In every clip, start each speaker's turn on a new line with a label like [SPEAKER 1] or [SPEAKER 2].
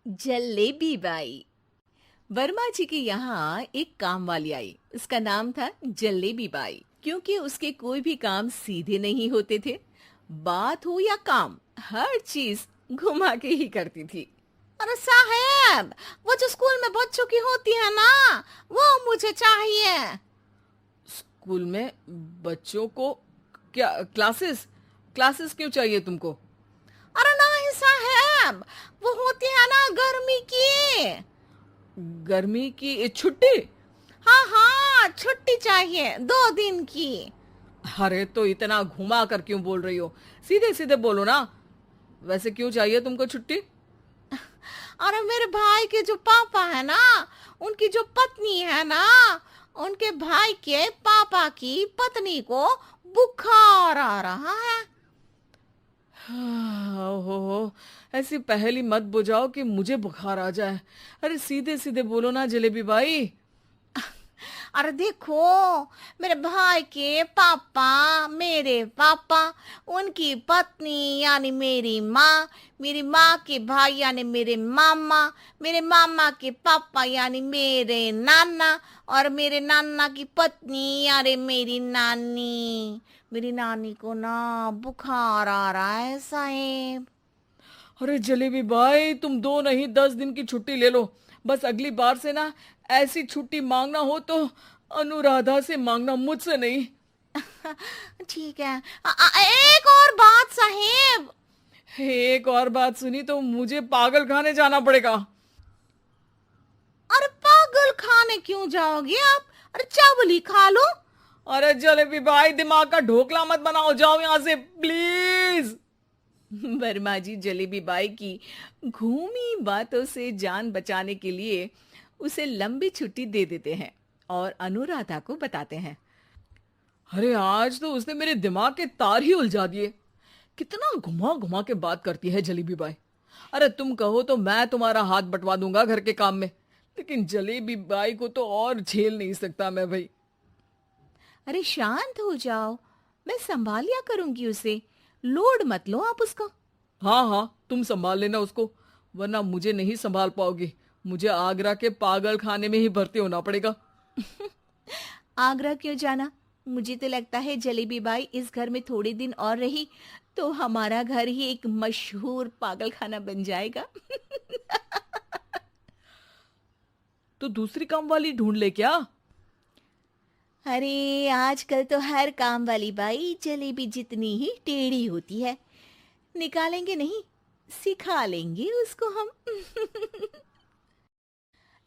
[SPEAKER 1] Jalebi by. Verma जी के यहाँ एक काम वाली आई। उसका नाम था जलेबी बाई, क्योंकि उसके कोई भी काम सीधे नहीं होते थे। बात हो या काम, हर चीज घुमा के ही करती थी।
[SPEAKER 2] अरे साहब, वो जो स्कूल में बच्चों की होती है ना, वो मुझे चाहिए।
[SPEAKER 3] स्कूल में बच्चों को क्या क्लासेस क्लासेस क्यों चाहिए तुमको?
[SPEAKER 2] अरे नहीं साहब, वो होती है ना गर्मी की।
[SPEAKER 3] गर्मी की छुट्टी?
[SPEAKER 2] हाँ हाँ, छुट्टी चाहिए 2 दिन की।
[SPEAKER 3] अरे तो इतना घुमा कर क्यों बोल रही हो? सीधे सीधे बोलो ना। वैसे क्यों चाहिए तुमको छुट्टी?
[SPEAKER 2] अरे मेरे भाई के जो पापा है ना, उनकी जो पत्नी है ना, उनके भाई के पापा की पत्नी को बुखार आ रहा है।
[SPEAKER 3] ओहो, ऐसी पहेली मत बुझाओ कि मुझे बुखार आ जाए। अरे सीधे सीधे बोलो ना जलेबी बाई।
[SPEAKER 2] अरे देखो, मेरे भाई के पापा, मेरे पापा, उनकी पत्नी यानी मेरी माँ के भाई यानी मेरे मामा के पापा यानी मेरे नाना, और मेरे नाना की पत्नी यानी मेरी नानी को ना बुखार आ रहा है साहेब।
[SPEAKER 3] अरे जलेबी भाई, तुम 2 नहीं 10 दिन की छुट्टी ले लो। बस अगली बार से ना ऐसी छुट्टी मांगना हो तो अनुराधा से मांगना, मुझसे नहीं।
[SPEAKER 2] ठीक है। एक और बात साहेब।
[SPEAKER 3] एक और बात सुनी तो मुझे पागल खाने जाना पड़ेगा।
[SPEAKER 2] अरे पागल खाने क्यों जाओगे आप? अरे चावल ही खा लो।
[SPEAKER 3] अरे जलेबी भाई, दिमाग का ढोकला मत बनाओ, जाओ यहाँ से प्लीज।
[SPEAKER 1] वर्मा जी जलेबी बाई की घूमी बातों से जान बचाने के लिए उसे लंबी छुट्टी दे देते हैं और अनुराधा को बताते हैं।
[SPEAKER 3] अरे आज तो उसने मेरे दिमाग के तार ही उलझा दिए। कितना घुमा घुमा के बात करती है जलेबी बाई। अरे तुम कहो तो मैं तुम्हारा हाथ बंटवा दूंगा घर के काम में, लेकिन जलेबी बाई को तो और झेल नहीं सकता मैं भाई।
[SPEAKER 1] अरे शांत हो जाओ, मैं संभाल लिया करूंगी उसे। लोड मत लो आप उसको।
[SPEAKER 3] हाँ हाँ, तुम संभाल लेना उसको, वरना मुझे नहीं संभाल पाओगी। मुझे आगरा के पागल खाने में ही भर्ती होना पड़ेगा।
[SPEAKER 1] आगरा क्यों जाना? मुझे तो लगता है जलेबी बाई इस घर में थोड़े दिन और रही तो हमारा घर ही एक मशहूर पागल खाना बन जाएगा।
[SPEAKER 3] तो दूसरी काम वाली ढूंढ ले क्या?
[SPEAKER 1] अरे आजकल तो हर काम वाली बाई जलेबी जितनी ही टेढ़ी होती है। निकालेंगे नहीं, सिखा लेंगे उसको हम।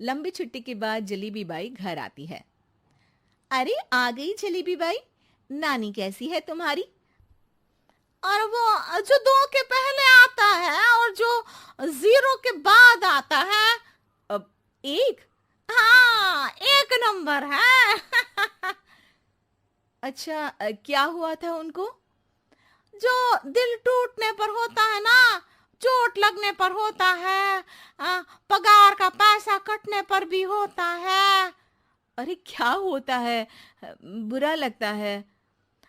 [SPEAKER 1] लंबी छुट्टी के बाद जलेबी बाई घर आती है। अरे आ गई जलेबी बाई, नानी कैसी है तुम्हारी?
[SPEAKER 2] और वो जो 2 के पहले आता है और जो 0 के बाद आता है।
[SPEAKER 1] अब एक।
[SPEAKER 2] हाँ, 1 नंबर है।
[SPEAKER 1] अच्छा, क्या हुआ था उनको?
[SPEAKER 2] जो दिल टूटने पर होता है ना, चोट लगने पर होता है, पगार का पैसा कटने पर भी होता है।
[SPEAKER 1] अरे क्या होता है? बुरा लगता है।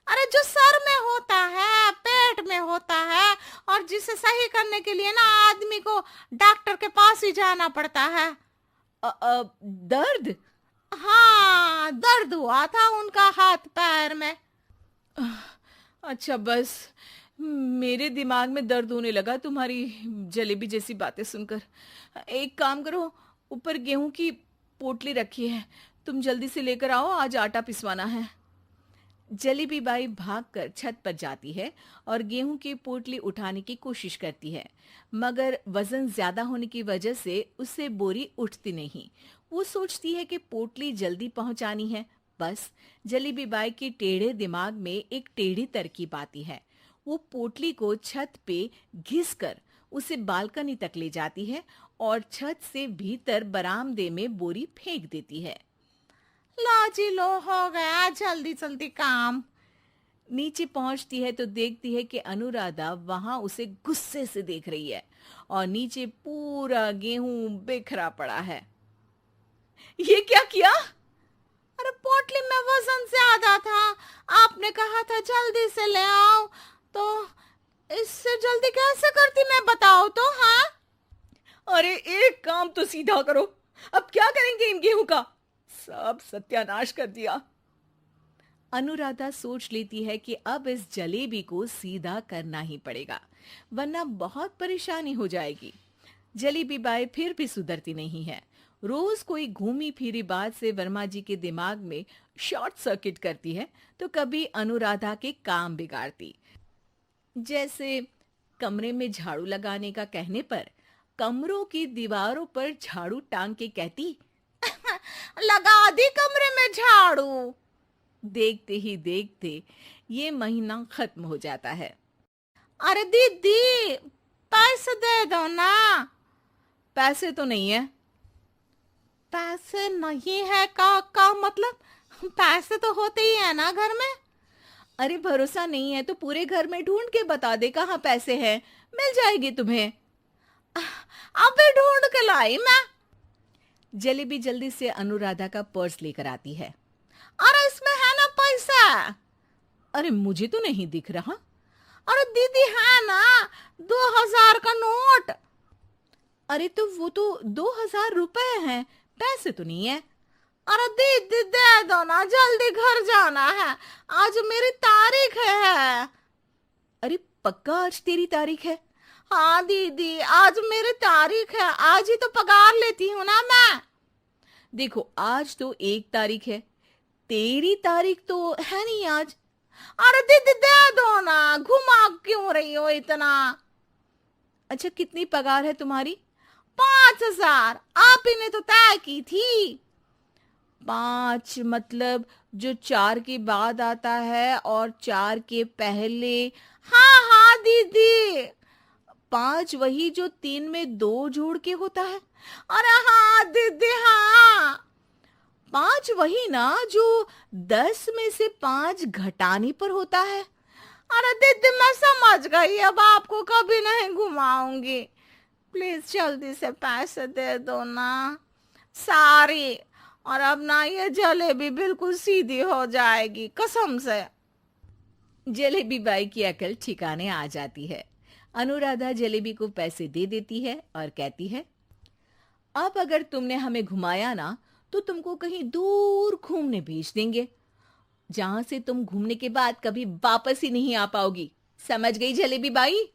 [SPEAKER 2] अरे जो सर में होता है, पेट में होता है, और जिसे सही करने के लिए ना आदमी को डॉक्टर के पास ही जाना पड़ता है।
[SPEAKER 1] दर्द?
[SPEAKER 2] हाँ, दर्द हुआ था उनका हाथ पैर में।
[SPEAKER 1] अच्छा बस, मेरे दिमाग में दर्द होने लगा तुम्हारी जलेबी जैसी बातें सुनकर। एक काम करो, ऊपर गेहूं की पोटली रखी है, तुम जल्दी से लेकर आओ, आज आटा पिसवाना है। जलेबी बाई भागकर छत पर जाती है और गेहूं की पोटली उठाने की कोशिश करती है, मगर वजन ज्यादा होने की वजह से उससे बोरी उठती नहीं। वो सोचती है कि पोटली जल्दी पहुंचानी है। बस जलेबी बाई के टेढ़े दिमाग में एक टेढ़ी तरकीब आती है। वो पोटली को छत पे घिस कर उसे बालकनी तक ले जाती है और छत से भीतर बरामदे में बोरी फेंक देती है।
[SPEAKER 2] लो जी लो, हो गया जल्दी जल्दी काम।
[SPEAKER 1] नीचे पहुंचती है तो देखती है कि अनुराधा वहां उसे गुस्से से देख रही है और नीचे पूरा गेहूं बिखरा पड़ा है। ये क्या किया?
[SPEAKER 2] अरे पोटली में वजन ज्यादा था, आपने कहा था जल्दी से ले आओ, तो इससे जल्दी कैसे करती मैं बताओ तो। हाँ,
[SPEAKER 3] अरे काम तो सीधा करो। अब क्या करेंगे इन गेहूं का? सब सत्यानाश कर दिया।
[SPEAKER 1] अनुराधा सोच लेती है कि अब इस जलेबी को सीधा करना ही पड़ेगा, वरना बहुत परेशानी हो जाएगी। जलेबी बाई फिर भी सुधरती नहीं है। रोज कोई घूमी फिरी बात से वर्मा जी के दिमाग में शॉर्ट सर्किट करती है, तो कभी अनुराधा के काम बिगाड़ती। जैसे कमरे में झाड़ू लगाने का कहने पर कमरों की दीवारों पर झाड़ू टांग के कहती,
[SPEAKER 2] लगा दी कमरे में झाड़ू।
[SPEAKER 1] देखते ही देखते ये महीना खत्म हो जाता है।
[SPEAKER 2] अरे दीदी, पैसे दे दो ना।
[SPEAKER 1] पैसे तो नहीं है।
[SPEAKER 2] पैसे नहीं है का मतलब? पैसे तो होते ही है ना घर में।
[SPEAKER 1] अरे भरोसा नहीं है तो पूरे घर में ढूंढ के बता दे कहाँ पैसे हैं, मिल जाएगी तुम्हें।
[SPEAKER 2] अबे ढूंढ के लाई मैं।
[SPEAKER 1] जलेबी जल्दी से अनुराधा का पर्स लेकर आती है।
[SPEAKER 2] अरे इसमें है ना पैसा।
[SPEAKER 1] अरे मुझे तो नहीं दिख रहा।
[SPEAKER 2] अरे दीदी है ना, 2000 का नोट।
[SPEAKER 1] अरे तो वो तो 2000 रुपए हैं, पैसे तो नहीं है।
[SPEAKER 2] अरे दीदी दे दो ना, जल्दी घर जाना है, आज मेरी तारीख है।
[SPEAKER 1] अरे पक्का आज तेरी तारीख है?
[SPEAKER 2] हाँ दीदी, आज मेरी तारीख है, आज ही तो पगार लेती हूँ ना मैं।
[SPEAKER 1] देखो आज तो 1 तारीख है, तेरी तारीख तो है नहीं आज।
[SPEAKER 2] अरे दीदी दे दो ना, घुमा क्यों रही हो इतना?
[SPEAKER 1] अच्छा कितनी पगार है तुम्हारी?
[SPEAKER 2] 5000, आप ही ने तो तय की थी।
[SPEAKER 1] 5 मतलब जो 4 के बाद आता है और 4 के पहले।
[SPEAKER 2] हाँ हाँ दीदी।
[SPEAKER 1] 5 वही जो 3 में 2 जोड़ के होता है।
[SPEAKER 2] अरे हाँ दीदी हाँ।
[SPEAKER 1] 5 वही ना जो 10 में से 5 घटाने पर होता है।
[SPEAKER 2] अरे दीदी मैं समझ गई, अब आपको कभी नहीं घुमाऊंगी। प्लीज जल्दी से पैसे दे दो ना, सारी। और अब ना ये जलेबी बिल्कुल सीधी हो जाएगी, कसम से।
[SPEAKER 1] जलेबी बाई की अकल ठिकाने आ जाती है। अनुराधा जलेबी को पैसे दे देती है और कहती है, अब अगर तुमने हमें घुमाया ना तो तुमको कहीं दूर घूमने भेज देंगे, जहां से तुम घूमने के बाद कभी वापस ही नहीं आ पाओगी। समझ गई जलेबी बाई?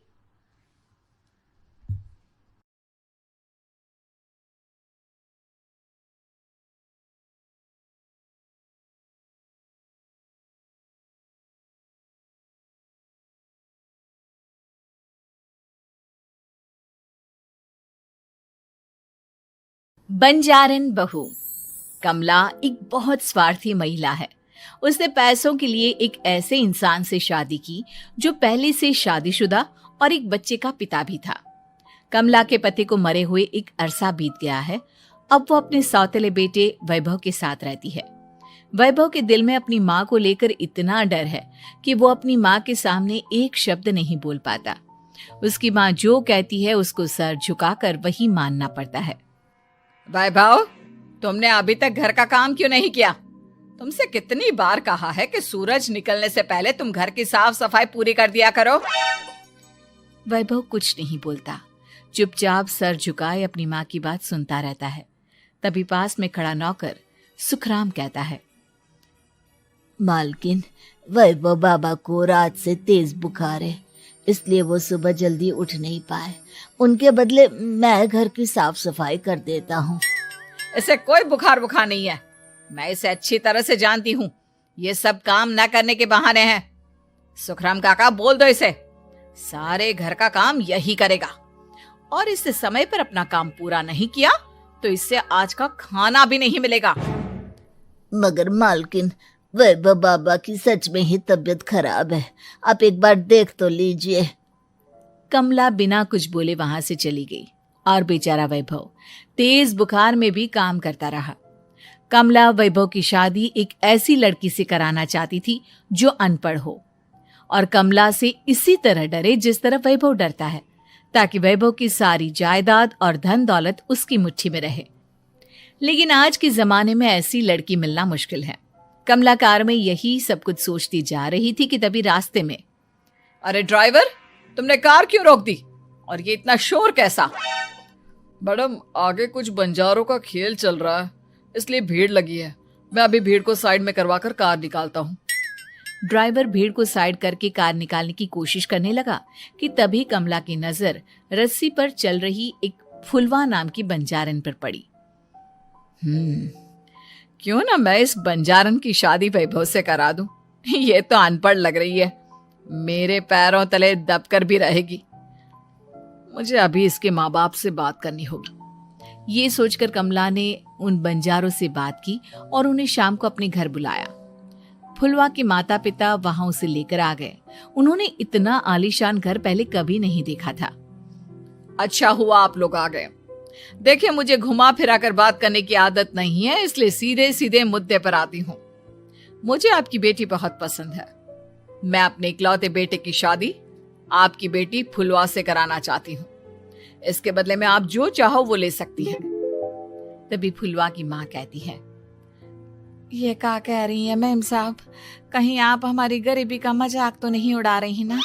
[SPEAKER 1] बंजारन बहू। कमला एक बहुत स्वार्थी महिला है। उसने पैसों के लिए एक ऐसे इंसान से शादी की जो पहले से शादीशुदा और एक बच्चे का पिता भी था। कमला के पति को मरे हुए एक अरसा बीत गया है। अब वो अपने सौतेले बेटे वैभव के साथ रहती है। वैभव के दिल में अपनी माँ को लेकर इतना डर है कि वो अपनी माँ के सामने एक शब्द नहीं बोल पाता। उसकी माँ जो कहती है उसको सर झुकाकर वही मानना पड़ता है।
[SPEAKER 3] वैभव, तुमने अभी तक घर का काम क्यों नहीं किया? तुमसे कितनी बार कहा है कि सूरज निकलने से पहले तुम घर की साफ सफाई पूरी कर दिया करो।
[SPEAKER 1] वैभव कुछ नहीं बोलता, चुपचाप सर झुकाए अपनी माँ की बात सुनता रहता है। तभी पास में खड़ा नौकर सुखराम कहता है,
[SPEAKER 4] मालकिन, वैभव बाबा को रात से तेज बुखार है, इसलिए वो सुबह जल्दी उठ नहीं पाए। उनके बदले मैं घर की साफ सफाई कर देता हूँ।
[SPEAKER 3] इसे कोई बुखार नहीं है, मैं इसे अच्छी तरह से जानती हूँ। ये सब काम न करने के बहाने हैं। सुखराम काका, बोल दो इसे, सारे घर का काम यही करेगा। और इससे समय पर अपना काम पूरा नहीं किया तो इससे आज का खाना भी नहीं मिलेगा।
[SPEAKER 4] मगर मालकिन, वैभव बाबा की सच में ही तबीयत खराब है, आप एक बार देख तो लीजिए।
[SPEAKER 1] कमला बिना कुछ बोले वहां से चली गई और बेचारा वैभव तेज बुखार में भी काम करता रहा। कमला वैभव की शादी एक ऐसी लड़की से कराना चाहती थी जो अनपढ़ हो और कमला से इसी तरह डरे जिस तरह वैभव डरता है, ताकि वैभव की सारी जायदाद और धन दौलत उसकी मुट्ठी में रहे। लेकिन आज के जमाने में ऐसी लड़की मिलना मुश्किल है। कमला कार में यही सब कुछ सोचती जा रही थी कि तभी रास्ते में,
[SPEAKER 3] अरे ड्राइवर, तुमने कार क्यों रोक दी? और ये इतना शोर कैसा? मैडम, आगे कुछ बंजारों का खेल चल रहा है, इसलिए भीड़ लगी है। मैं अभी भीड़ को साइड में करवाकर कार निकालता हूँ।
[SPEAKER 1] ड्राइवर भीड़ को साइड करके कार निकालने की कोशिश करने लगा कि तभी कमला की नजर रस्सी पर चल रही एक फुलवा नाम की बंजारन पर पड़ी।
[SPEAKER 3] क्यों ना मैं इस बंजारन की शादी वैभव से करा दूं। ये तो अनपढ़ लग रही है, मेरे पैरों तले दबकर भी रहेगी। मुझे अभी इसके माँ बाप से बात करनी होगी।
[SPEAKER 1] ये सोचकर कमला ने उन बंजारों से बात की और उन्हें शाम को अपने घर बुलाया। फुलवा के माता पिता वहां उसे लेकर आ गए। उन्होंने इतना आलीशान घर पहले कभी नहीं देखा था।
[SPEAKER 3] अच्छा हुआ आप लोग आ गए। देखिए, मुझे घुमा फिरा कर बात करने की आदत नहीं है, इसलिए सीधे सीधे मुद्दे पर आती हूँ। मुझे आपकी बेटी बहुत पसंद है। मैं अपने इकलौते बेटे की शादी आपकी बेटी फुलवा से कराना चाहती हूँ। इसके बदले में आप जो चाहो वो ले सकती हैं।
[SPEAKER 1] तभी फुलवा की माँ कहती है, ये क्या कह रही है मैम साहब, कहीं आप हमारी गरीबी का मजाक तो नहीं उड़ा रही ना?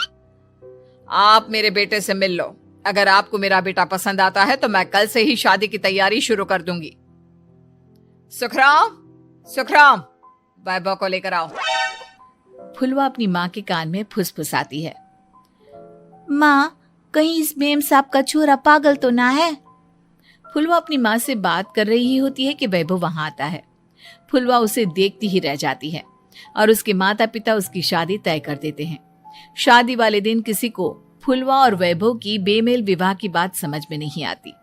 [SPEAKER 3] आप मेरे बेटे से मिल लो। अगर आपको मेरा बेटा पसंद आता है तो मैं कल से ही शादी की तैयारी शुरू कर दूंगी। सुखराम, सुखराम, वैभव को लेकर आओ।
[SPEAKER 1] फुलवा अपनी माँ के कान में फुसफुसाती है। माँ, कहीं इस मेम साहब का छोरा पागल तो ना है? फुलवा अपनी माँ से बात कर रही होती है कि वैभव वहां आता है। फुलवा उसे देखती ही रह जाती है और उसके माता पिता उसकी शादी तय कर देते हैं। शादी वाले दिन किसी को फुलवा और वैभव की बेमेल विवाह की बात समझ में नहीं आती।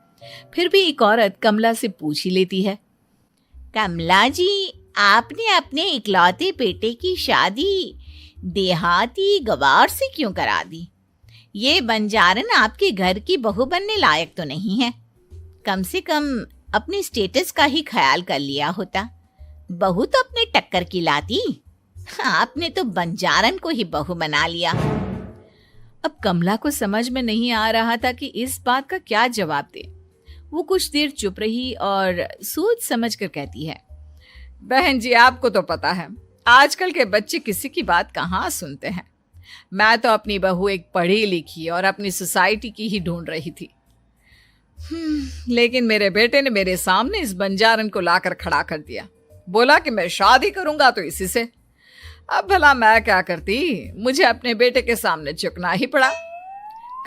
[SPEAKER 1] फिर भी एक औरत कमला से पूछ ही लेती है,
[SPEAKER 2] कमला जी, आपने अपने इकलौते बेटे की शादी देहाती गवार से क्यों करा दी? ये बंजारन आपके घर की बहू बनने लायक तो नहीं है। कम से कम अपने स्टेटस का ही ख्याल कर लिया होता। बहू तो अपने टक्कर की लाती, आपने तो बंजारन को ही बहू बना लिया।
[SPEAKER 1] अब कमला को समझ में नहीं आ रहा था कि इस बात का क्या जवाब दे। वो कुछ देर चुप रही और सोच समझ कर कहती है,
[SPEAKER 3] बहन जी, आपको तो पता है आजकल के बच्चे किसी की बात कहाँ सुनते हैं। मैं तो अपनी बहू एक पढ़ी लिखी और अपनी सोसाइटी की ही ढूंढ रही थी। लेकिन मेरे बेटे ने मेरे सामने इस बंजारन को लाकर खड़ा कर दिया। बोला कि मैं शादी करूंगा तो इसी से। अब भला मैं क्या करती, मुझे अपने बेटे के सामने झुकना ही पड़ा।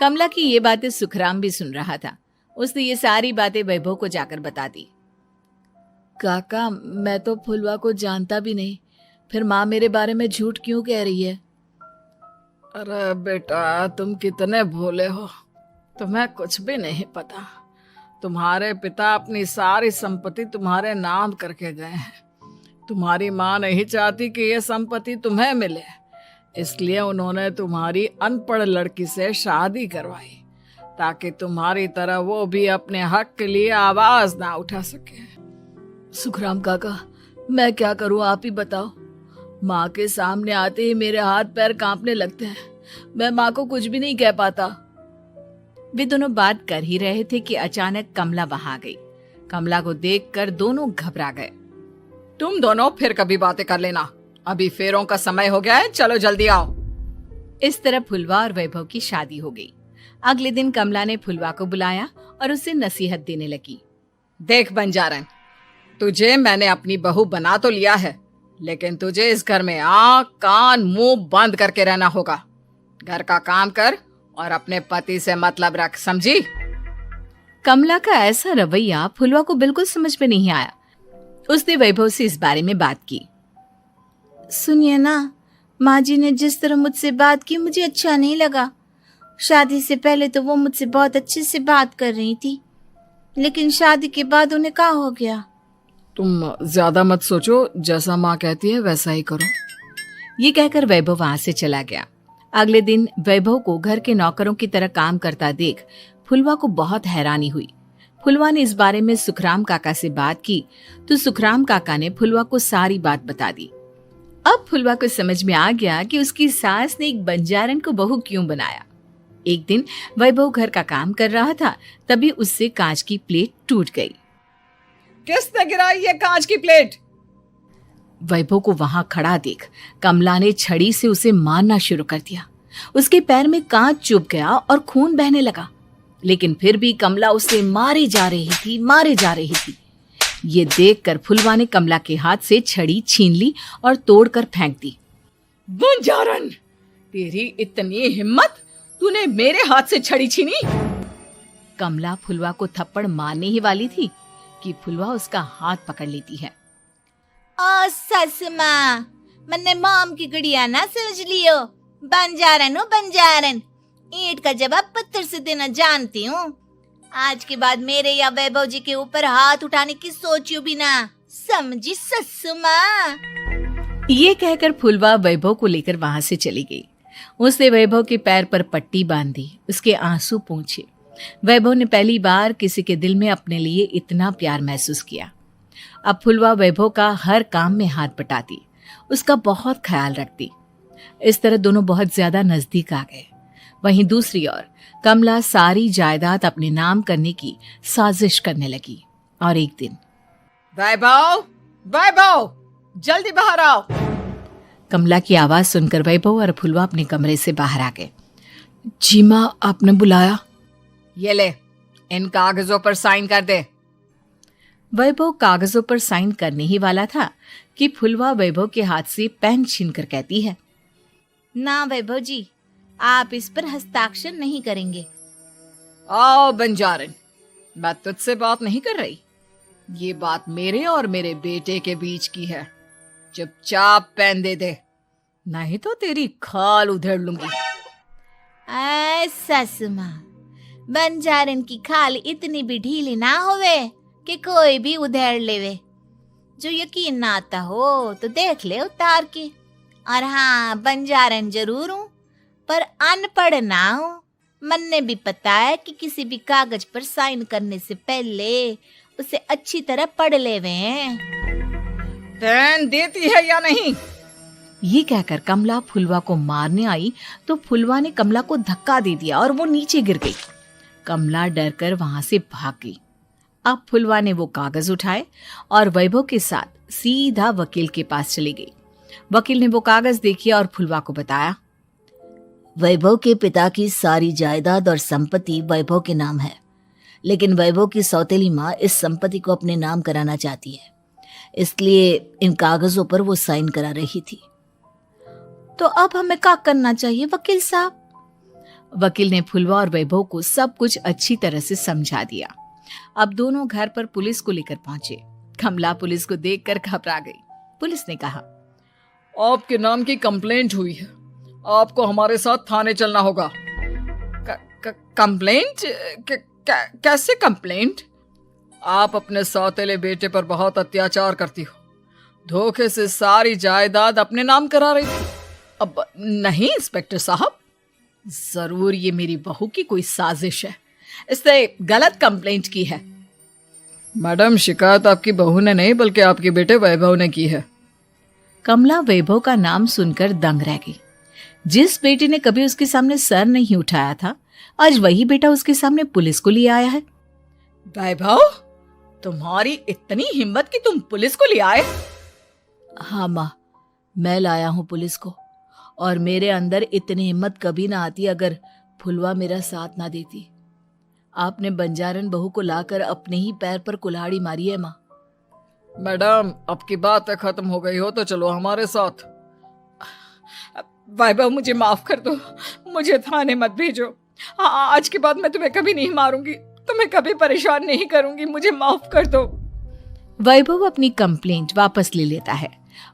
[SPEAKER 1] कमला की ये बातें सुखराम भी सुन रहा था। उसने ये सारी बातें वैभव को जाकर बता दी। काका, मैं तो फुलवा को जानता भी नहीं, फिर माँ मेरे बारे में झूठ क्यों कह रही है?
[SPEAKER 3] अरे बेटा, तुम कितने भोले हो, तुम्हें कुछ भी नहीं पता। तुम्हारे पिता अपनी सारी संपत्ति तुम्हारे नाम करके गए हैं। तुम्हारी माँ नहीं चाहती कि ये संपत्ति तुम्हें मिले, इसलिए उन्होंने तुम्हारी अनपढ़ लड़की से शादी करवाई ताकि तुम्हारी तरह वो भी अपने हक के लिए आवाज ना उठा सके।
[SPEAKER 1] सुखराम काका, मैं क्या करूं, आप ही बताओ। माँ के सामने आते ही मेरे हाथ पैर कांपने लगते हैं। मैं माँ को कुछ भी नहीं कह पाता। वे दोनों बात कर ही रहे थे कि अचानक कमला वहां आ गई। कमला को देखकर दोनों घबरा गए।
[SPEAKER 3] तुम दोनों फिर कभी बातें कर लेना, अभी फेरों का समय हो गया है, चलो जल्दी आओ।
[SPEAKER 1] इस तरह फुलवा और वैभव की शादी हो गई। अगले दिन कमला ने फुलवा को बुलाया और उसे नसीहत देने लगी।
[SPEAKER 3] देख बंजारन, तुझे मैंने अपनी बहू बना तो लिया है, लेकिन तुझे इस घर में आंख कान मुंह बंद करके रहना होगा। घर का काम कर और अपने पति से मतलब रख, समझी?
[SPEAKER 1] कमला का ऐसा रवैया फुलवा को बिल्कुल समझ में नहीं आया। उसने वैभव से इस बारे में बात की।
[SPEAKER 2] सुनिए ना, माँ जी ने जिस तरह मुझसे बात की मुझे अच्छा नहीं लगा। शादी से पहले तो वो मुझसे बहुत अच्छे से बात कर रही थी, लेकिन शादी के बाद उन्हें क्या हो गया?
[SPEAKER 3] तुम ज्यादा मत सोचो, जैसा माँ कहती है वैसा ही करो।
[SPEAKER 1] ये कहकर वैभव वहां से चला गया। अगले दिन वैभव को घर के नौकरों की तरह काम करता देख फुलवा को बहुत हैरानी हुई। फुलवा ने इस बारे में सुखराम काका से बात की तो सुखराम काका ने फुलवा को सारी बात बता दी। अब फुलवा को समझ में आ गया कि उसकी सास ने एक बंजारन को बहू क्यों बनाया। एक दिन वैभव घर का काम कर रहा था, तभी उससे कांच की प्लेट टूट गई।
[SPEAKER 3] किसने गिराई ये कांच की प्लेट?
[SPEAKER 1] वैभव को वहां खड़ा देख कमला ने छड़ी से उसे मारना शुरू कर दिया। उसके पैर में कांच चुभ गया और खून बहने लगा।
[SPEAKER 5] लेकिन फिर भी कमला उसे मारे जा रही थी। ये देखकर फुलवा ने कमला के हाथ से छड़ी छीन ली और तोड़कर फेंक दी।
[SPEAKER 3] बंजारन, तेरी इतनी हिम्मत, तूने मेरे हाथ से छड़ी छीनी?
[SPEAKER 5] कमला फुलवा को थप्पड़ मारने ही वाली थी कि फुलवा उसका हाथ पकड़ लेती है।
[SPEAKER 2] ओ सस माँ, मैंने मॉम की गुड़िया ना समझ लियो। बंजारन हो बंजारन, ईंट का जवाब पत्थर से देना जानती हूँ। आज के बाद मेरे या वैभव जी के ऊपर हाथ उठाने की सोचियो भी ना, समझी ससु माँ?
[SPEAKER 5] ये कहकर फुलवा वैभव को लेकर वहां से चली गई। उसने वैभव के पैर पर पट्टी बांधी, उसके आंसू पोंछे। वैभव ने पहली बार किसी के दिल में अपने लिए इतना प्यार महसूस किया। अब फुलवा वैभव का हर काम में हाथ बटाती, उसका बहुत ख्याल रखती। इस तरह दोनों बहुत ज्यादा नजदीक आ गए। वहीं दूसरी ओर कमला सारी जायदाद अपने नाम करने की साजिश करने लगी। और एक दिन,
[SPEAKER 3] वैभव, वैभव, जल्दी बाहर आओ।
[SPEAKER 5] कमला की आवाज सुनकर वैभव और फुलवा अपने कमरे से बाहर आ गए। जी माँ, आपने बुलाया?
[SPEAKER 3] ये ले, इन कागजों पर साइन कर दे।
[SPEAKER 5] वैभव कागजों पर साइन करने ही वाला था कि फुलवा वैभव के हाथ से पेन छीनकर कहती है,
[SPEAKER 2] ना वैभव जी, आप इस पर हस्ताक्षर नहीं करेंगे।
[SPEAKER 3] आओ बंजारन, मैं तुझसे बात नहीं कर रही। ये बात मेरे और मेरे बेटे के बीच की है। चुपचाप पेन दे दे, नहीं तो तेरी खाल उधेड़ लूंगी।
[SPEAKER 2] सस माँ, बंजारन की खाल इतनी भी ढीली ना होवे कि कोई भी उधेड़ लेवे। जो यकीन ना आता हो तो देख ले उतार के। और हाँ, बंजारन जरूर हूँ, पर अनपढ़ ना हूँ। मैंने भी पता है कि किसी भी कागज पर साइन करने से पहले उसे अच्छी तरह पढ़ लेवे हैं।
[SPEAKER 3] पेन देती है या नहीं?
[SPEAKER 5] ये कहकर कमला फुलवा को मारने आई तो फुलवा ने कमला को धक्का दे दिया और वो नीचे गिर गई। कमला डरकर वहां से भाग गई। अब फुलवा ने वो कागज उठाए और वैभव के साथ सीधा वकील के पास चली गई। वकील ने वो कागज देखे और फुलवा को बताया,
[SPEAKER 4] वैभव के पिता की सारी जायदाद और संपत्ति वैभव के नाम है, लेकिन वैभव की सौतेली माँ इस संपत्ति को अपने नाम कराना चाहती है, इसलिए इन कागजों पर वो साइन करा रही थी।
[SPEAKER 5] तो अब हमें क्या करना चाहिए वकील साहब? वकील ने फुलवा और वैभव को सब कुछ अच्छी तरह से समझा दिया। अब दोनों घर पर पुलिस को लेकर पहुंचे। कमला पुलिस को देखकर घबरा गई। पुलिस ने कहा,
[SPEAKER 3] आपके नाम की कंप्लेंट हुई है, आपको हमारे साथ थाने चलना होगा। कंप्लेंट? कैसे कंप्लेंट? आप अपने सौतेले बेटे पर बहुत अत्याचार करती हो, धोखे से सारी जायदाद अपने नाम करा रही थी। अब नहीं इंस्पेक्टर साहब,
[SPEAKER 5] जरूर ये मेरी बहू की कोई साजिश है, इसने गलत कंप्लेंट की है।
[SPEAKER 3] मैडम, शिकायत आपकी बहू ने नहीं बल्कि आपके बेटे वैभव ने की है।
[SPEAKER 5] कमला वैभव का नाम सुनकर दंग रह गई। जिस बेटे ने कभी उसके सामने सर नहीं उठाया था, आज वही बेटा उसके सामने पुलिस को ले आया है।
[SPEAKER 3] वैभव, तुम्हारी इतनी हिम्मत कि तुम पुलिस को ले आए?
[SPEAKER 4] हाँ माँ, मैं लाया हूँ पुलिस को, और मेरे अंदर इतनी हिम्मत कभी ना आती अगर फुलवा मेरा साथ ना देती। आपने बंजारन बहू को लाकर अपने ही पैर पर कुल्हाड़ी मारी है माँ।
[SPEAKER 3] मैडम, अब की बात खत्म हो गई हो तो चलो हमारे साथ। वैभव, मुझे माफ कर दो, मुझे थाने मत भेजो। आज के बाद मैं तुम्हें कभी नहीं मारूंगी, तुम्हें कभी परेशान नहीं करूंगी, मुझे माफ कर दो।
[SPEAKER 5] वैभव अपनी कंप्लेंट वापस ले लेता है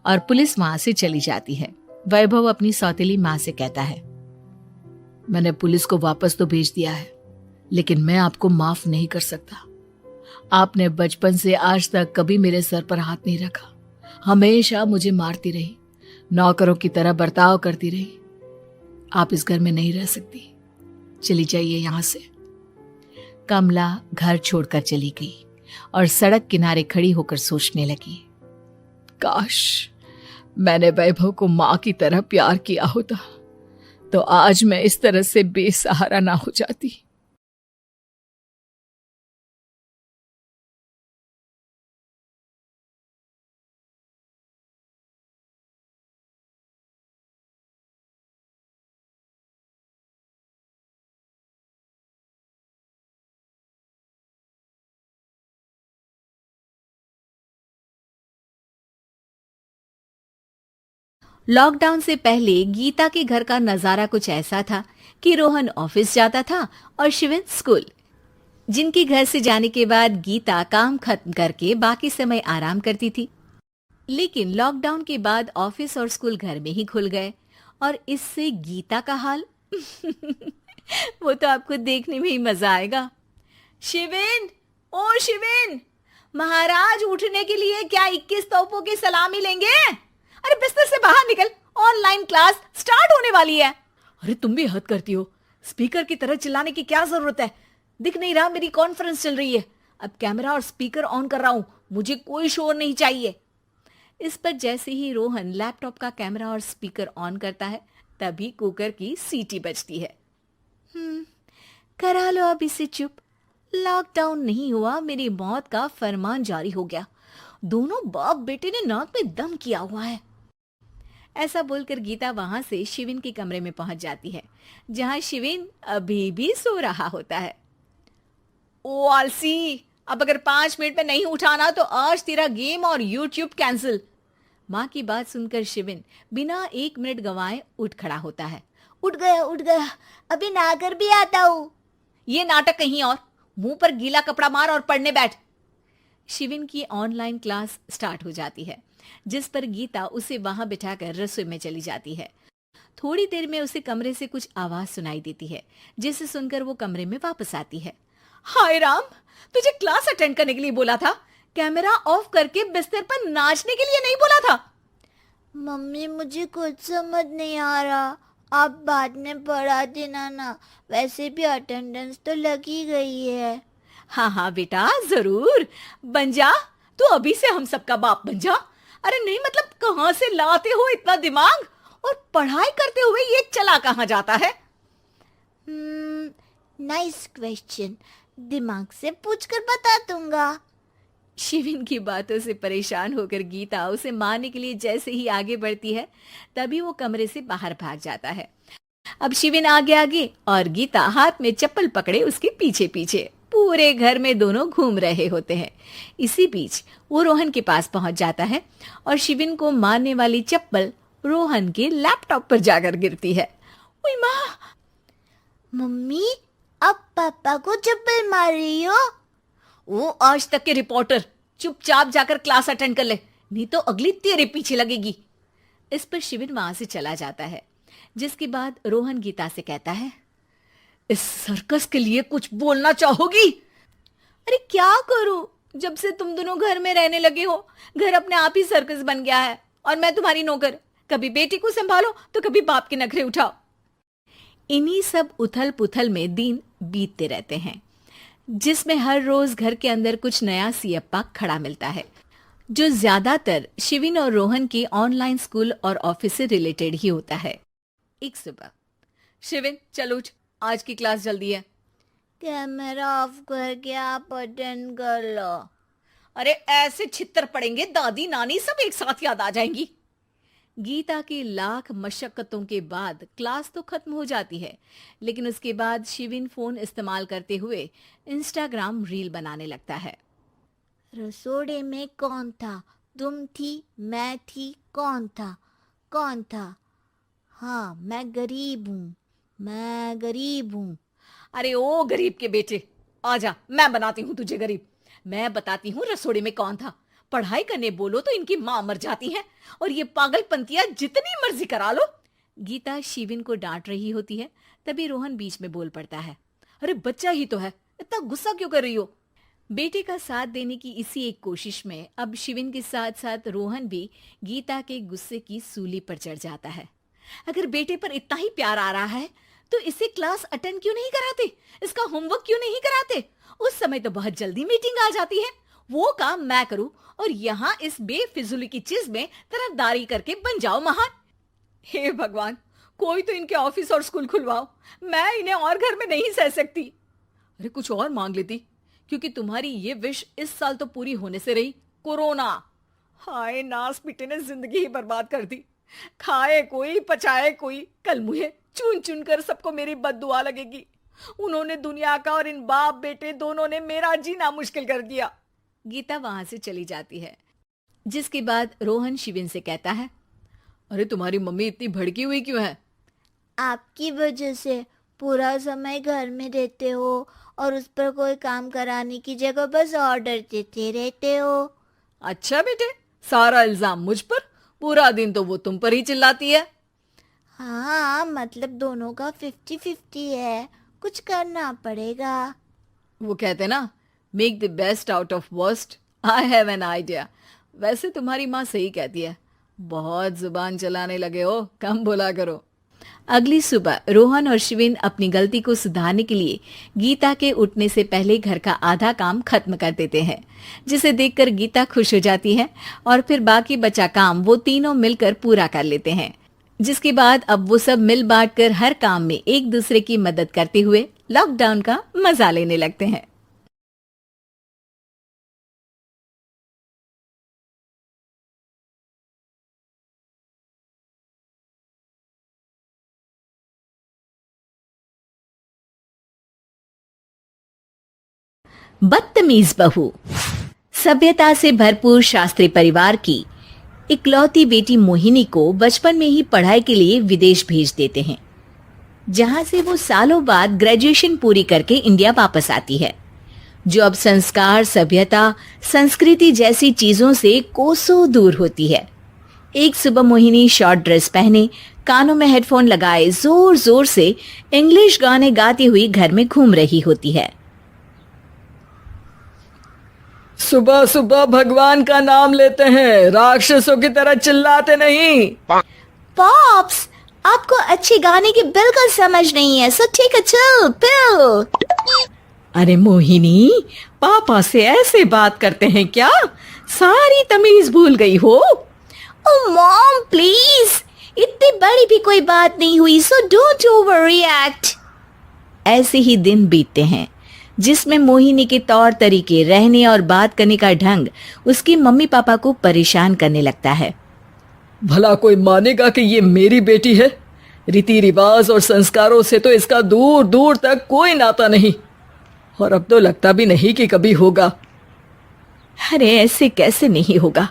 [SPEAKER 5] और पुलिस वहां से चली जाती है। वैभव अपनी सौतेली माँ से कहता है,
[SPEAKER 4] मैंने पुलिस को वापस तो भेज दिया है, लेकिन मैं आपको माफ नहीं कर सकता। आपने बचपन से आज तक कभी मेरे सर पर हाथ नहीं रखा, हमेशा मुझे मारती रही, नौकरों की तरह बर्ताव करती रही। आप इस घर में नहीं रह सकती, चली जाइए यहां से।
[SPEAKER 5] कमला घर छोड़कर चली गई और सड़क किनारे खड़ी होकर सोचने लगी,
[SPEAKER 3] काश मैंने वैभव को माँ की तरह प्यार किया होता तो आज मैं इस तरह से बेसहारा ना हो जाती।
[SPEAKER 5] लॉकडाउन से पहले गीता के घर का नजारा कुछ ऐसा था कि रोहन ऑफिस जाता था और शिविन स्कूल। जिनके घर से जाने के बाद गीता काम खत्म करके बाकी समय आराम करती थी। लेकिन लॉकडाउन के बाद ऑफिस और स्कूल घर में ही खुल गए और इससे गीता का हाल वो तो आपको देखने में ही मजा आएगा।
[SPEAKER 1] शिविन, ओ शिविन, महाराज उठने के लिए क्या 21 तोपों की सलामी लेंगे? अरे बिस्तर से बाहर निकल, ऑनलाइन क्लास स्टार्ट होने वाली है।
[SPEAKER 3] अरे तुम भी हद करती हो, स्पीकर की तरह चिल्लाने की क्या जरूरत है? दिख नहीं रहा मेरी कॉन्फ्रेंस चल रही है। अब कैमरा और स्पीकर ऑन कर रहा हूं, मुझे कोई शोर नहीं चाहिए।
[SPEAKER 5] इस पर जैसे ही रोहन लैपटॉप का कैमरा और स्पीकर ऑन करता है तभी कुकर की सीटी बजती है। करा लो अब इसे चुप। लॉकडाउन नहीं हुआ, मेरी मौत का फरमान जारी हो गया। दोनों बाप बेटे ने नाक में दम किया हुआ है। ऐसा बोलकर गीता वहां से शिविन के कमरे में पहुंच जाती है, जहां शिविन अभी भी सो रहा होता है।
[SPEAKER 1] ओ आलसी, अब अगर 5 मिनट में नहीं उठाना तो आज तेरा गेम और यूट्यूब कैंसिल।
[SPEAKER 5] माँ की बात सुनकर शिविन बिना 1 मिनट गंवाए उठ खड़ा होता है।
[SPEAKER 2] उठ गया, अभी नहाकर भी आता हूँ।
[SPEAKER 1] ये नाटक कहीं और, मुंह पर गीला कपड़ा मार और पढ़ने बैठ।
[SPEAKER 5] शिविन की ऑनलाइन क्लास स्टार्ट हो जाती है, जिस पर गीता उसे वहां बिठाकर रसोई में चली जाती है। थोड़ी देर में उसे कमरे से कुछ आवाज सुनाई देती है, जिसे सुनकर वो कमरे में वापस आती है।
[SPEAKER 1] हाय राम, तुझे क्लास अटेंड करने के लिए बोला था, कैमरा ऑफ करके बिस्तर पर नाचने के लिए नहीं बोला था।
[SPEAKER 2] मम्मी मुझे कुछ समझ नहीं आ रहा, आप बाद में पढ़ा देना ना, वैसे भी अटेंडेंस तो लगी गई है।
[SPEAKER 1] हाँ बेटा, जरूर बन जा, तू अभी से हम सबका बाप बन जा। अरे नहीं मतलब कहां से लाते हो इतना दिमाग, और पढ़ाई करते हुए ये चला कहां जाता है?
[SPEAKER 2] नाइस क्वेश्चन, दिमाग से पूछकर बता दूंगा।
[SPEAKER 5] शिविन की बातों से परेशान होकर गीता उसे मारने के लिए जैसे ही आगे बढ़ती है तभी वो कमरे से बाहर भाग जाता है। अब शिविन आगे आगे और गीता हाथ में चप्पल पकड़े उसके पीछे पीछे पूरे घर में दोनों घूम रहे होते हैं। इसी बीच वो रोहन के पास पहुंच जाता है और शिविन को मारने वाली चप्पल रोहन के लैपटॉप पर जाकर गिरती है।
[SPEAKER 1] ओए माँ!
[SPEAKER 2] मम्मी, अब पापा को चप्पल मार रही हो?
[SPEAKER 1] वो आज तक के रिपोर्टर, चुपचाप जाकर क्लास अटेंड कर ले, नहीं तो अगली तेरे पीछे लगेगी।
[SPEAKER 5] इस पर शिविन वहां से चला जाता है, जिसके बाद रोहन गीता से कहता है,
[SPEAKER 1] इस सर्कस के लिए कुछ बोलना चाहोगी? अरे क्या करूं, जब से तुम दोनों घर में रहने लगे हो, घर अपने आप ही सर्कस बन गया है और मैं तुम्हारी नौकर। कभी बेटी को संभालो तो कभी बाप के नखरे उठाओ।
[SPEAKER 5] इन्हीं सब उथल पुथल में दिन बीतते रहते हैं, जिसमें हर रोज घर के अंदर कुछ नया सियप्पा खड़ा मिलता है, जो ज्यादातर शिविन और रोहन के ऑनलाइन स्कूल और ऑफिस से रिलेटेड ही होता है। एक सुबह,
[SPEAKER 1] शिविन चल उठ, आज की क्लास जल्दी है।
[SPEAKER 2] कैमरा ऑफ करके आप अटेंड कर लो।
[SPEAKER 1] अरे ऐसे छित्तर पड़ेंगे, दादी नानी सब एक साथ याद आ जाएंगी।
[SPEAKER 5] गीता की लाख मशक्कतों के बाद क्लास तो खत्म हो जाती है, लेकिन उसके बाद शिविन फोन इस्तेमाल करते हुए इंस्टाग्राम रील बनाने लगता है।
[SPEAKER 2] रसोड़े में कौन था? तुम थी, मैं थी, कौन था? कौन था? हाँ, मैं गरीब हूँ।
[SPEAKER 1] अरे ओ गरीब के बेटे, आजा, मैं बनाती हूँ तुझे गरीब। मैं बताती हूँ रसोड़े में कौन था। पढ़ाई करने बोलो तो इनकी माँ मर जाती है, और ये पागलपंतियां जितनी मर्जी करा लो।
[SPEAKER 5] गीता शिविन को डांट रही होती है, तभी रोहन बीच में बोल पड़ता है।
[SPEAKER 1] अरे बच्चा ही तो है, इतना गुस्सा क्यों कर रही हो?
[SPEAKER 5] बेटे का साथ देने की इसी एक कोशिश में अब शिविन के साथ साथ रोहन भी गीता के गुस्से की सूली पर चढ़ जाता है।
[SPEAKER 1] अगर बेटे पर इतना ही प्यार आ रहा है तो इसे क्लास अटेंड क्यों नहीं कराते, इसका होमवर्क क्यों नहीं कराते? उस समय तो बहुत जल्दी मीटिंग आ जाती है, वो काम मैं करूं और यहाँ इस बेफिजुली की चीज में तरफदारी करके बन जाओ महान। हे भगवान, कोई तो इनके ऑफिस और स्कूल खुलवाओ, मैं इन्हें और घर में नहीं सह सकती।
[SPEAKER 3] अरे कुछ और मांग लेती, क्योंकि तुम्हारी ये विश इस साल तो पूरी होने से रही, कोरोना।
[SPEAKER 1] हाय नास बेटे ने जिंदगी ही बर्बाद कर दी। खाए कोई पचाए कोई, कल मुझे चुन चुन कर सबको मेरी बद्दुआ लगेगी। उन्होंने दुनिया का और इन बाप बेटे दोनों ने मेरा जीना मुश्किल कर दिया।
[SPEAKER 5] गीता वहां से चली जाती है, जिसके बाद रोहन शिविन से कहता है,
[SPEAKER 3] अरे तुम्हारी मम्मी इतनी भड़की हुई क्यों है?
[SPEAKER 2] आपकी वजह से पूरा समय घर में रहते हो और उस पर कोई काम कराने की जगह बस ऑर्डर देते रहते हो।
[SPEAKER 3] अच्छा बेटे, सारा इल्जाम मुझ पर? पूरा दिन तो वो तुम पर ही चिल्लाती है।
[SPEAKER 2] हाँ, मतलब दोनों का 50-50 है, कुछ करना पड़ेगा।
[SPEAKER 3] वो कहते ना, make the best out of worst. I have an idea. वैसे तुम्हारी माँ सही कहती है, बहुत जुबान चलाने लगे हो, कम बोला करो।
[SPEAKER 5] अगली सुबह रोहन और शिविन अपनी गलती को सुधारने के लिए गीता के उठने से पहले घर का आधा काम खत्म कर देते हैं, जिसे देखकर गीता खुश हो जाती है और फिर बाकी बचा काम वो तीनों मिलकर पूरा कर लेते हैं। जिसके बाद अब वो सब मिल बांट कर हर काम में एक दूसरे की मदद करते हुए लॉकडाउन का मजा लेने लगते हैं। बदतमीज बहू। सभ्यता से भरपूर शास्त्री परिवार की इकलौती बेटी मोहिनी को बचपन में ही पढ़ाई के लिए विदेश भेज देते हैं, जहां से वो सालों बाद ग्रेजुएशन पूरी करके इंडिया वापस आती है, जो अब संस्कार, सभ्यता, संस्कृति जैसी चीजों से कोसों दूर होती है। एक सुबह मोहिनी शॉर्ट ड्रेस पहने, कानों में हेडफोन लगाए जोर जोर से इंग्लिश गाने गाती हुई घर में घूम रही होती है।
[SPEAKER 3] सुबह सुबह भगवान का नाम लेते हैं, राक्षसों की तरह चिल्लाते नहीं।
[SPEAKER 2] पॉप्स, आपको अच्छे गाने की बिल्कुल समझ नहीं है, सो ठीक है, चिल पिल।
[SPEAKER 5] अरे मोहिनी, पापा से ऐसे बात करते हैं क्या? सारी तमीज भूल गई हो।
[SPEAKER 2] ओह मॉम प्लीज, इतनी बड़ी भी कोई बात नहीं हुई, सो डोंट ओवर रिएक्ट।
[SPEAKER 5] ऐसे ही दिन बीतते हैं, जिसमें मोहिनी के तौर तरीके, रहने और बात करने का ढंग उसकी मम्मी पापा को परेशान करने लगता है।
[SPEAKER 3] भला कोई मानेगा कि ये मेरी बेटी है? रीति रिवाज और संस्कारों से तो इसका दूर दूर तक कोई नाता नहीं, और अब तो लगता भी नहीं कि कभी होगा।
[SPEAKER 5] अरे ऐसे कैसे नहीं होगा?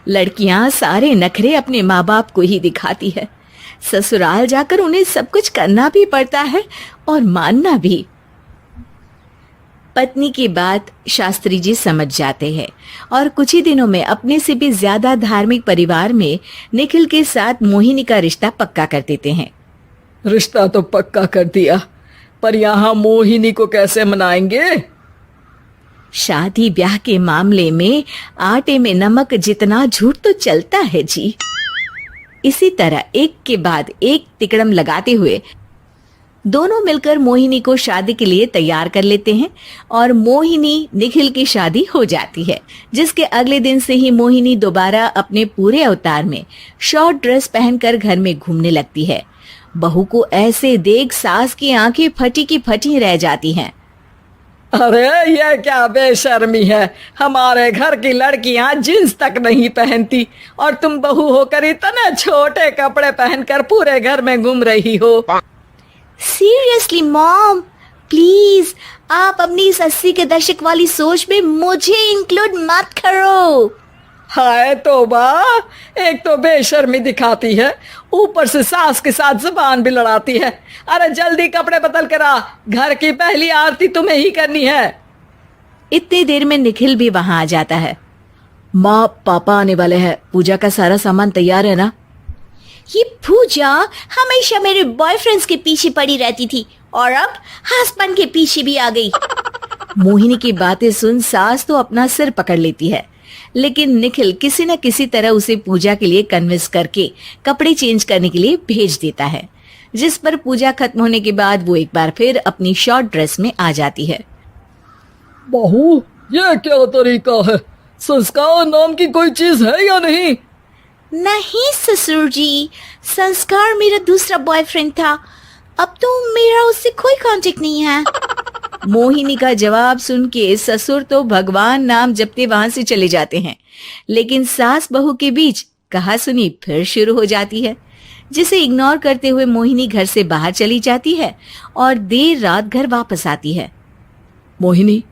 [SPEAKER 5] लड़कियां सारे नखरे अपने माँ बाप को ही दिखाती है। ससुराल जाकर उन्हें सब कुछ करना भी पड़ता है और मानना भी। पत्नी की बात शास्त्री जी समझ जाते हैं और कुछ ही दिनों में अपने से भी ज्यादा धार्मिक परिवार में निखिल के साथ मोहिनी का रिश्ता पक्का कर देते हैं।
[SPEAKER 3] रिश्ता तो पक्का कर दिया, पर यहाँ मोहिनी को कैसे मनाएंगे?
[SPEAKER 5] शादी ब्याह के मामले में आटे में नमक जितना झूठ तो चलता है जी। इसी तरह एक के बाद एक तिकड़म लगाते हुए दोनों मिलकर मोहिनी को शादी के लिए तैयार कर लेते हैं और मोहिनी निखिल की शादी हो जाती है, जिसके अगले दिन से ही मोहिनी दोबारा अपने पूरे अवतार में शॉर्ट ड्रेस पहनकर घर में घूमने लगती है। बहू को ऐसे देख सास की आंखें फटी की फटी रह जाती हैं।
[SPEAKER 3] अरे ये क्या बेशर्मी है, हमारे घर की लड़कियां जींस तक नहीं पहनती और तुम बहू होकर इतने छोटे कपड़े पहनकर पूरे घर में घूम रही हो।
[SPEAKER 2] सीरियसली मॉम, प्लीज आप अपनी इस 80 के दशक वाली सोच में मुझे इंक्लूड मत करो।
[SPEAKER 3] हाय तौबा, एक तो बेशर्मी दिखाती है, ऊपर से सास के साथ जुबान भी लड़ाती है। अरे जल्दी कपड़े बदल कर आ, घर की पहली आरती तुम्हें ही करनी है।
[SPEAKER 5] इतनी देर में निखिल भी वहां आ जाता है।
[SPEAKER 4] माँ पापा आने वाले हैं, पूजा का सारा सामान तैयार है ना?
[SPEAKER 2] ये पूजा हमेशा मेरे बॉयफ्रेंड्स के पीछे पड़ी रहती थी और अब हस्बैंड के पीछे भी आ गई।
[SPEAKER 5] मोहिनी की बातें सुन सास तो अपना सिर पकड़ लेती है, लेकिन निखिल किसी न किसी तरह उसे पूजा के लिए कन्विंस करके कपड़े चेंज करने के लिए भेज देता है, जिस पर पूजा खत्म होने के बाद वो एक बार फिर अपनी शॉर्ट ड्रेस में आ जाती है।
[SPEAKER 3] बहू, ये क्या तरीका है? संस्कार नाम की कोई चीज है या नहीं?
[SPEAKER 2] नहीं ससुर जी, संस्कार मेरा दूसरा बॉयफ्रेंड था, अब तो मेरा उससे कोई कांटेक्ट नहीं है।
[SPEAKER 5] मोहिनी का जवाब सुन के ससुर तो भगवान नाम जपते वहां से चले जाते हैं, लेकिन सास बहू के बीच कहा सुनी फिर शुरू हो जाती है, जिसे इग्नोर करते हुए मोहिनी घर से बाहर चली जाती है और देर रात घर वापस आती है।
[SPEAKER 4] मोहिनी,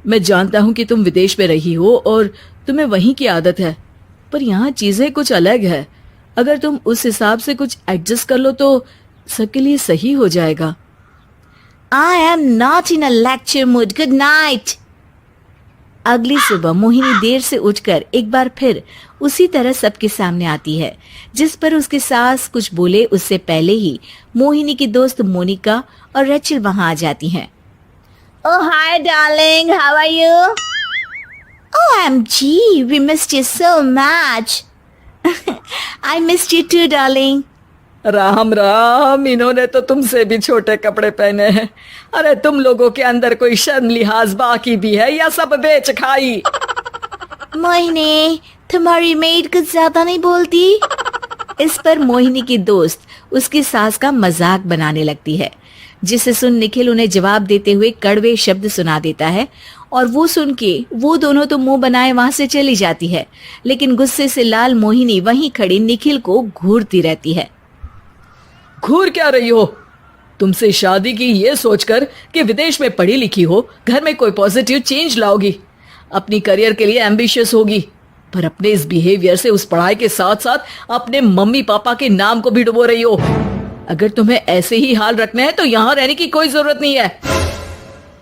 [SPEAKER 4] मैं जानता हूँ कि तुम विदेश में रही हो और तुम्हें वहीं की आदत है, पर यहाँ चीजें कुछ अलग है। अगर तुम उस हिसाब से कुछ एडजस्ट कर लो तो सबके लिए सही हो जाएगा।
[SPEAKER 2] I am not in a lecture mood. Good night.
[SPEAKER 5] अगली सुबह मोहिनी देर से उठकर एक बार फिर उसी तरह सबके सामने आती है, जिस पर उसकी सास कुछ बोले उससे पहले ही मोहिनी की दोस्त मोनिका और रचिल वहां आ जाती हैं।
[SPEAKER 2] Oh, hi, darling. How are you? OMG, we missed you so much. I missed you too, darling.
[SPEAKER 3] Ram Ram, इन्होंने तो तुमसे भी छोटे कपड़े पहने हैं। अरे तुम लोगों के अंदर कोई शर्म लिहाज बाकी भी है या सब बेच खाई?
[SPEAKER 2] मोहिनी, तुम्हारी मेड कुछ ज्यादा नहीं बोलती?
[SPEAKER 5] इस पर मोहिनी की दोस्त उसकी सास का मजाक बनाने लगती है, जिसे सुन निखिल उन्हें जवाब देते हुए कड़वे शब्द सुना देता है और वो सुन के वो दोनों तो मुंह बनाए वहां से चली जाती है, लेकिन गुस्से से लाल मोहिनी वहीं खड़ी निखिल को घूरती रहती है।
[SPEAKER 3] घूर क्या रही हो? तुमसे शादी की ये सोचकर कि विदेश में पढ़ी लिखी हो, घर में कोई पॉजिटिव चेंज लाओगी, अपनी करियर के लिए एम्बिशियस होगी, पर अपने इस बिहेवियर से उस पढ़ाई के साथ साथ अपने मम्मी पापा के नाम को भी डुबो रही हो। अगर तुम्हें ऐसे ही हाल रखना है तो यहाँ रहने की कोई जरूरत नहीं है।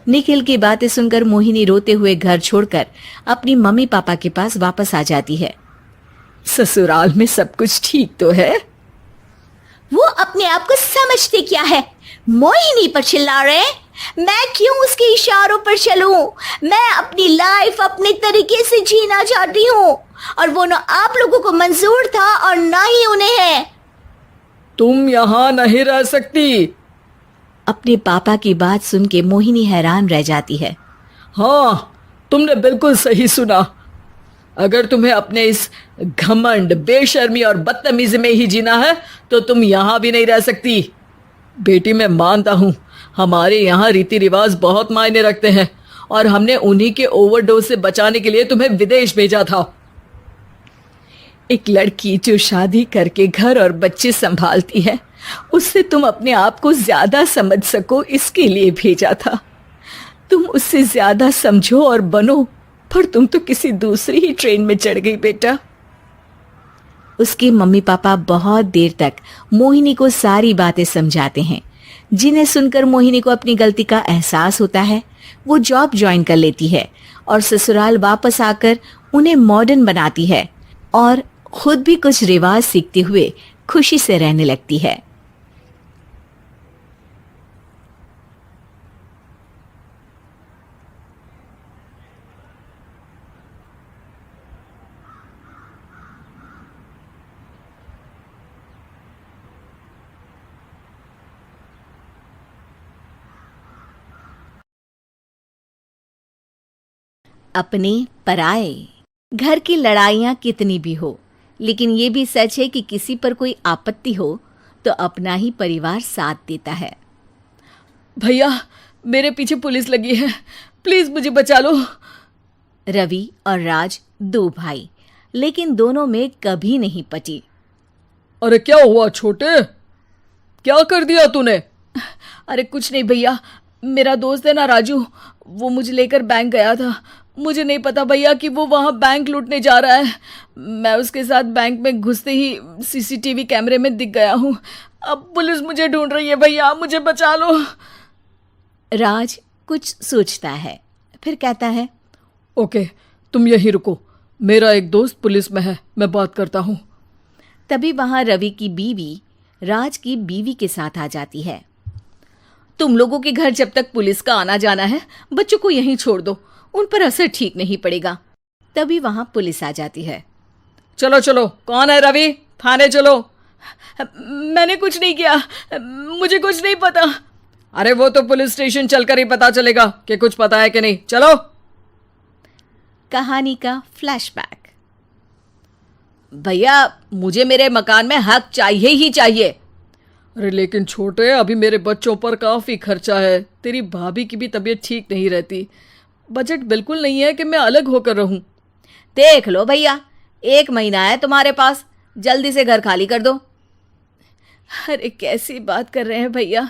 [SPEAKER 5] निखिल की बातें सुनकर मोहिनी रोते हुए घर छोड़कर अपनी मम्मी पापा के पास वापस आ जाती है।
[SPEAKER 3] ससुराल में सब कुछ ठीक तो है?
[SPEAKER 2] वो अपने आप को समझते क्या है? मोहिनी पर चिल्ला रहे? मैं क्यों उसके इशारों पर चलूं? मैं अपनी लाइफ अपने तरीके से जीना चाहती हूँ और वो ना आप लोगों को मंजूर था और ना ही उन्हें है।
[SPEAKER 3] तुम यहाँ नहीं रह सकती।
[SPEAKER 5] अपने पापा की बात सुन के मोहिनी हैरान रह जाती है।
[SPEAKER 3] हाँ, तुमने बिल्कुल सही सुना। अगर तुम्हें अपने इस घमंड, बेशर्मी और बदतमीजी में ही जीना है तो तुम यहाँ भी नहीं रह सकती। बेटी, मैं मानता हूँ हमारे यहाँ रीति रिवाज बहुत मायने रखते हैं और हमने उन्हीं के ओवरडोज से बचाने के लिए तुम्हें विदेश भेजा था। एक लड़की जो शादी करके घर और बच्चे संभालती है, उससे तुम अपने आप को ज्यादा समझ सको इसके लिए भेजा था। तुम उससे ज्यादा समझो और बनो, पर तुम तो किसी दूसरी ही ट्रेन में चढ़ गई बेटा।
[SPEAKER 5] उसके मम्मी पापा बहुत देर तक मोहिनी को सारी बातें समझाते हैं, जिन्हें सुनकर मोहिनी को अपनी गलती का एहसास होता है। वो जॉब ज्वाइन कर लेती है और ससुराल वापस आकर उन्हें मॉडर्न बनाती है और खुद भी कुछ रिवाज सीखते हुए खुशी से रहने लगती है। अपने पराए। घर की लड़ाइयाँ कितनी भी हो, लेकिन ये भी सच है कि किसी पर कोई आपत्ति हो तो अपना ही परिवार साथ देता है।
[SPEAKER 3] भैया, मेरे पीछे पुलिस लगी है, प्लीज मुझे बचा लो।
[SPEAKER 5] रवि और राज दो भाई, लेकिन दोनों में कभी नहीं पटी।
[SPEAKER 3] अरे क्या हुआ छोटे, क्या कर दिया तूने?
[SPEAKER 1] अरे कुछ नहीं भैया, मेरा दोस्त है ना राजू, वो मुझे लेकर बैंक गया था। मुझे नहीं पता भैया कि वो वहाँ बैंक लूटने जा रहा है। मैं उसके साथ बैंक में घुसते ही सीसीटीवी कैमरे में दिख गया हूँ। अब पुलिस मुझे ढूंढ रही है भैया, मुझे बचा लो।
[SPEAKER 5] राज कुछ सोचता है, फिर कहता है,
[SPEAKER 3] ओके, तुम यहीं रुको, मेरा एक दोस्त पुलिस में है, मैं बात करता हूँ।
[SPEAKER 5] तभी वहां रवि की बीवी राज की बीवी के साथ आ जाती है।
[SPEAKER 1] तुम लोगों के घर जब तक पुलिस का आना जाना है, बच्चों को यहीं छोड़ दो, उन पर असर ठीक नहीं पड़ेगा।
[SPEAKER 5] तभी वहां पुलिस आ जाती है।
[SPEAKER 3] चलो चलो, कौन है रवि, थाने चलो।
[SPEAKER 1] मैंने कुछ नहीं किया, मुझे कुछ नहीं पता।
[SPEAKER 3] अरे वो तो पुलिस स्टेशन चलकर ही पता चलेगा कि कुछ पता है कि नहीं, चलो।
[SPEAKER 5] कहानी का फ्लैशबैक।
[SPEAKER 1] भैया, मुझे मेरे मकान में हक चाहिए ही चाहिए।
[SPEAKER 3] अरे लेकिन छोटे, अभी मेरे बच्चों पर काफी खर्चा है, तेरी भाभी की भी तबीयत ठीक नहीं रहती, बजट बिल्कुल नहीं है कि मैं अलग होकर रहूं।
[SPEAKER 1] देख लो भैया, 1 महीना है तुम्हारे पास, जल्दी से घर खाली कर दो। अरे कैसी बात कर रहे हैं भैया,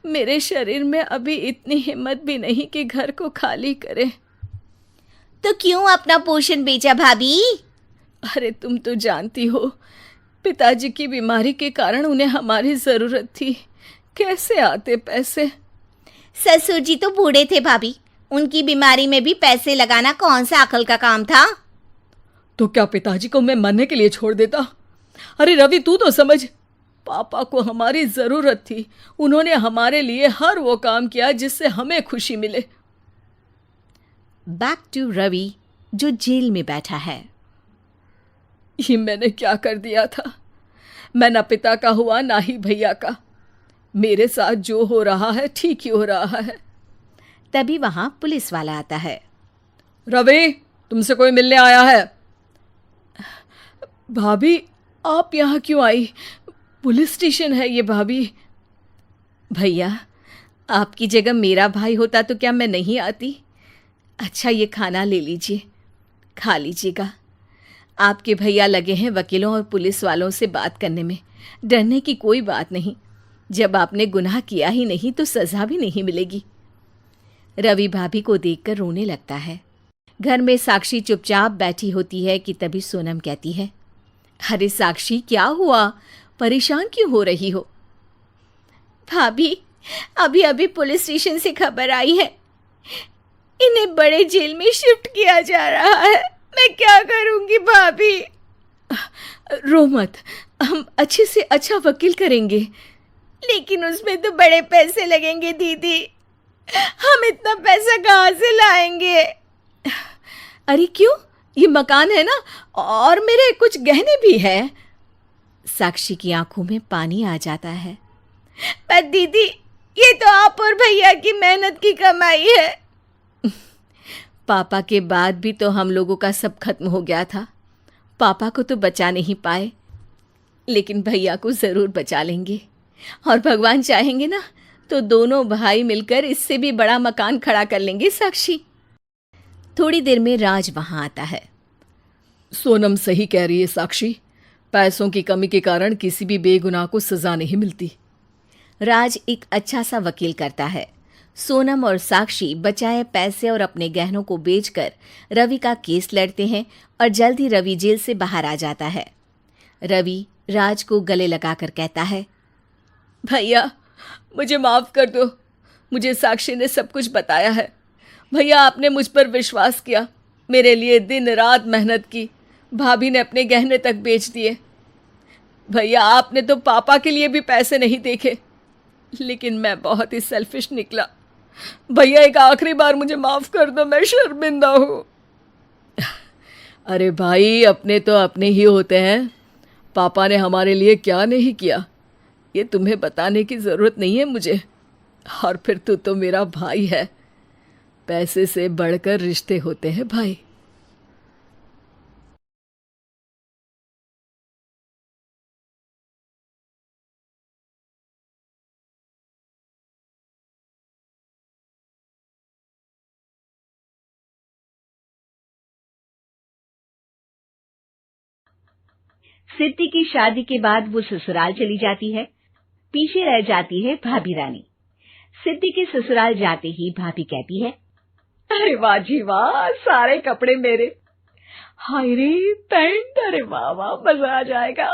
[SPEAKER 1] मेरे शरीर में अभी इतनी हिम्मत भी नहीं कि घर को खाली करे।
[SPEAKER 2] तो क्यों अपना पोषण बेचा भाभी?
[SPEAKER 1] अरे तुम तो जानती हो, पिताजी की बीमारी के कारण उन्हें हमारी जरूरत थी, कैसे आते पैसे।
[SPEAKER 2] ससुर जी तो बूढ़े थे भाभी, उनकी बीमारी में भी पैसे लगाना कौन सा अकल का काम था।
[SPEAKER 3] तो क्या पिताजी को मैं मरने के लिए छोड़ देता? अरे रवि, तू तो समझ, पापा को हमारी जरूरत थी, उन्होंने हमारे लिए हर वो काम किया जिससे हमें खुशी मिले।
[SPEAKER 5] बैक टू रवि, जो जेल में बैठा है।
[SPEAKER 3] ये मैंने क्या कर दिया था? मैं ना पिता का हुआ ना ही भैया का। मेरे साथ जो हो रहा है ठीक ही हो रहा है।
[SPEAKER 5] तभी वहां पुलिस वाला आता है।
[SPEAKER 3] रवि, तुमसे कोई मिलने आया है। भाभी, आप यहाँ क्यों आई? पुलिस स्टेशन है ये भाभी।
[SPEAKER 5] भैया, आपकी जगह मेरा भाई होता तो क्या मैं नहीं आती? अच्छा, ये खाना ले लीजिए, खा लीजिएगा। आपके भैया लगे हैं वकीलों और पुलिस वालों से बात करने में। डरने की कोई बात नहीं, जब आपने गुनाह किया ही नहीं तो सजा भी नहीं मिलेगी। रवि भाभी को देखकर रोने लगता है। घर में साक्षी चुपचाप बैठी होती है कि तभी सोनम कहती है, अरे साक्षी, क्या हुआ? परेशान क्यों हो रही हो?
[SPEAKER 2] भाभी, अभी अभी पुलिस स्टेशन से खबर आई है, इन्हें बड़े जेल में शिफ्ट किया जा रहा है। मैं क्या करूंगी भाभी?
[SPEAKER 1] रो मत, हम अच्छे से अच्छा वकील करेंगे।
[SPEAKER 2] लेकिन उसमें तो बड़े पैसे लगेंगे दीदी, हम इतना पैसा कहाँ से लाएंगे?
[SPEAKER 1] अरे क्यों, ये मकान है ना, और मेरे कुछ गहने भी हैं।
[SPEAKER 5] साक्षी की आंखों में पानी आ जाता है।
[SPEAKER 2] पर दीदी, ये तो आप और भैया की मेहनत की कमाई है।
[SPEAKER 5] पापा के बाद भी तो हम लोगों का सब खत्म हो गया था। पापा को तो बचा नहीं पाए, लेकिन भैया को जरूर बचा लेंगे। और भगवान चाहेंगे ना तो दोनों भाई मिलकर इससे भी बड़ा मकान खड़ा कर लेंगे। साक्षी। थोड़ी देर में राज वहां आता है।
[SPEAKER 3] सोनम सही कह रही है साक्षी, पैसों की कमी के कारण किसी भी बेगुनाह को सजा नहीं मिलती।
[SPEAKER 5] राज एक अच्छा सा वकील करता है। सोनम और साक्षी बचाए पैसे और अपने गहनों को बेचकर रवि का केस लड़ते हैं और जल्द ही रवि जेल से बाहर आ जाता है। रवि राज को गले लगाकर कहता है,
[SPEAKER 3] भैया मुझे माफ कर दो, मुझे साक्षी ने सब कुछ बताया है। भैया, आपने मुझ पर विश्वास किया, मेरे लिए दिन रात मेहनत की, भाभी ने अपने गहने तक बेच दिए। भैया, आपने तो पापा के लिए भी पैसे नहीं देखे, लेकिन मैं बहुत ही सेल्फिश निकला। भैया, एक आखिरी बार मुझे माफ कर दो, मैं शर्मिंदा हूँ। अरे भाई, अपने तो अपने ही होते हैं। पापा ने हमारे लिए क्या नहीं किया, ये तुम्हें बताने की ज़रूरत नहीं है मुझे। और फिर तू तो मेरा भाई है। पैसे से बढ़कर रिश्ते होते हैं भाई।
[SPEAKER 5] सिद्धि की शादी के बाद वो ससुराल चली जाती है। पीछे रह जाती है भाभी रानी। सिद्धि के ससुराल जाते ही भाभी कहती है,
[SPEAKER 3] अरे वाह जी वाह, सारे कपड़े मेरे। हाय रे पैंट, अरे वाह वाह, मजा आ जाएगा।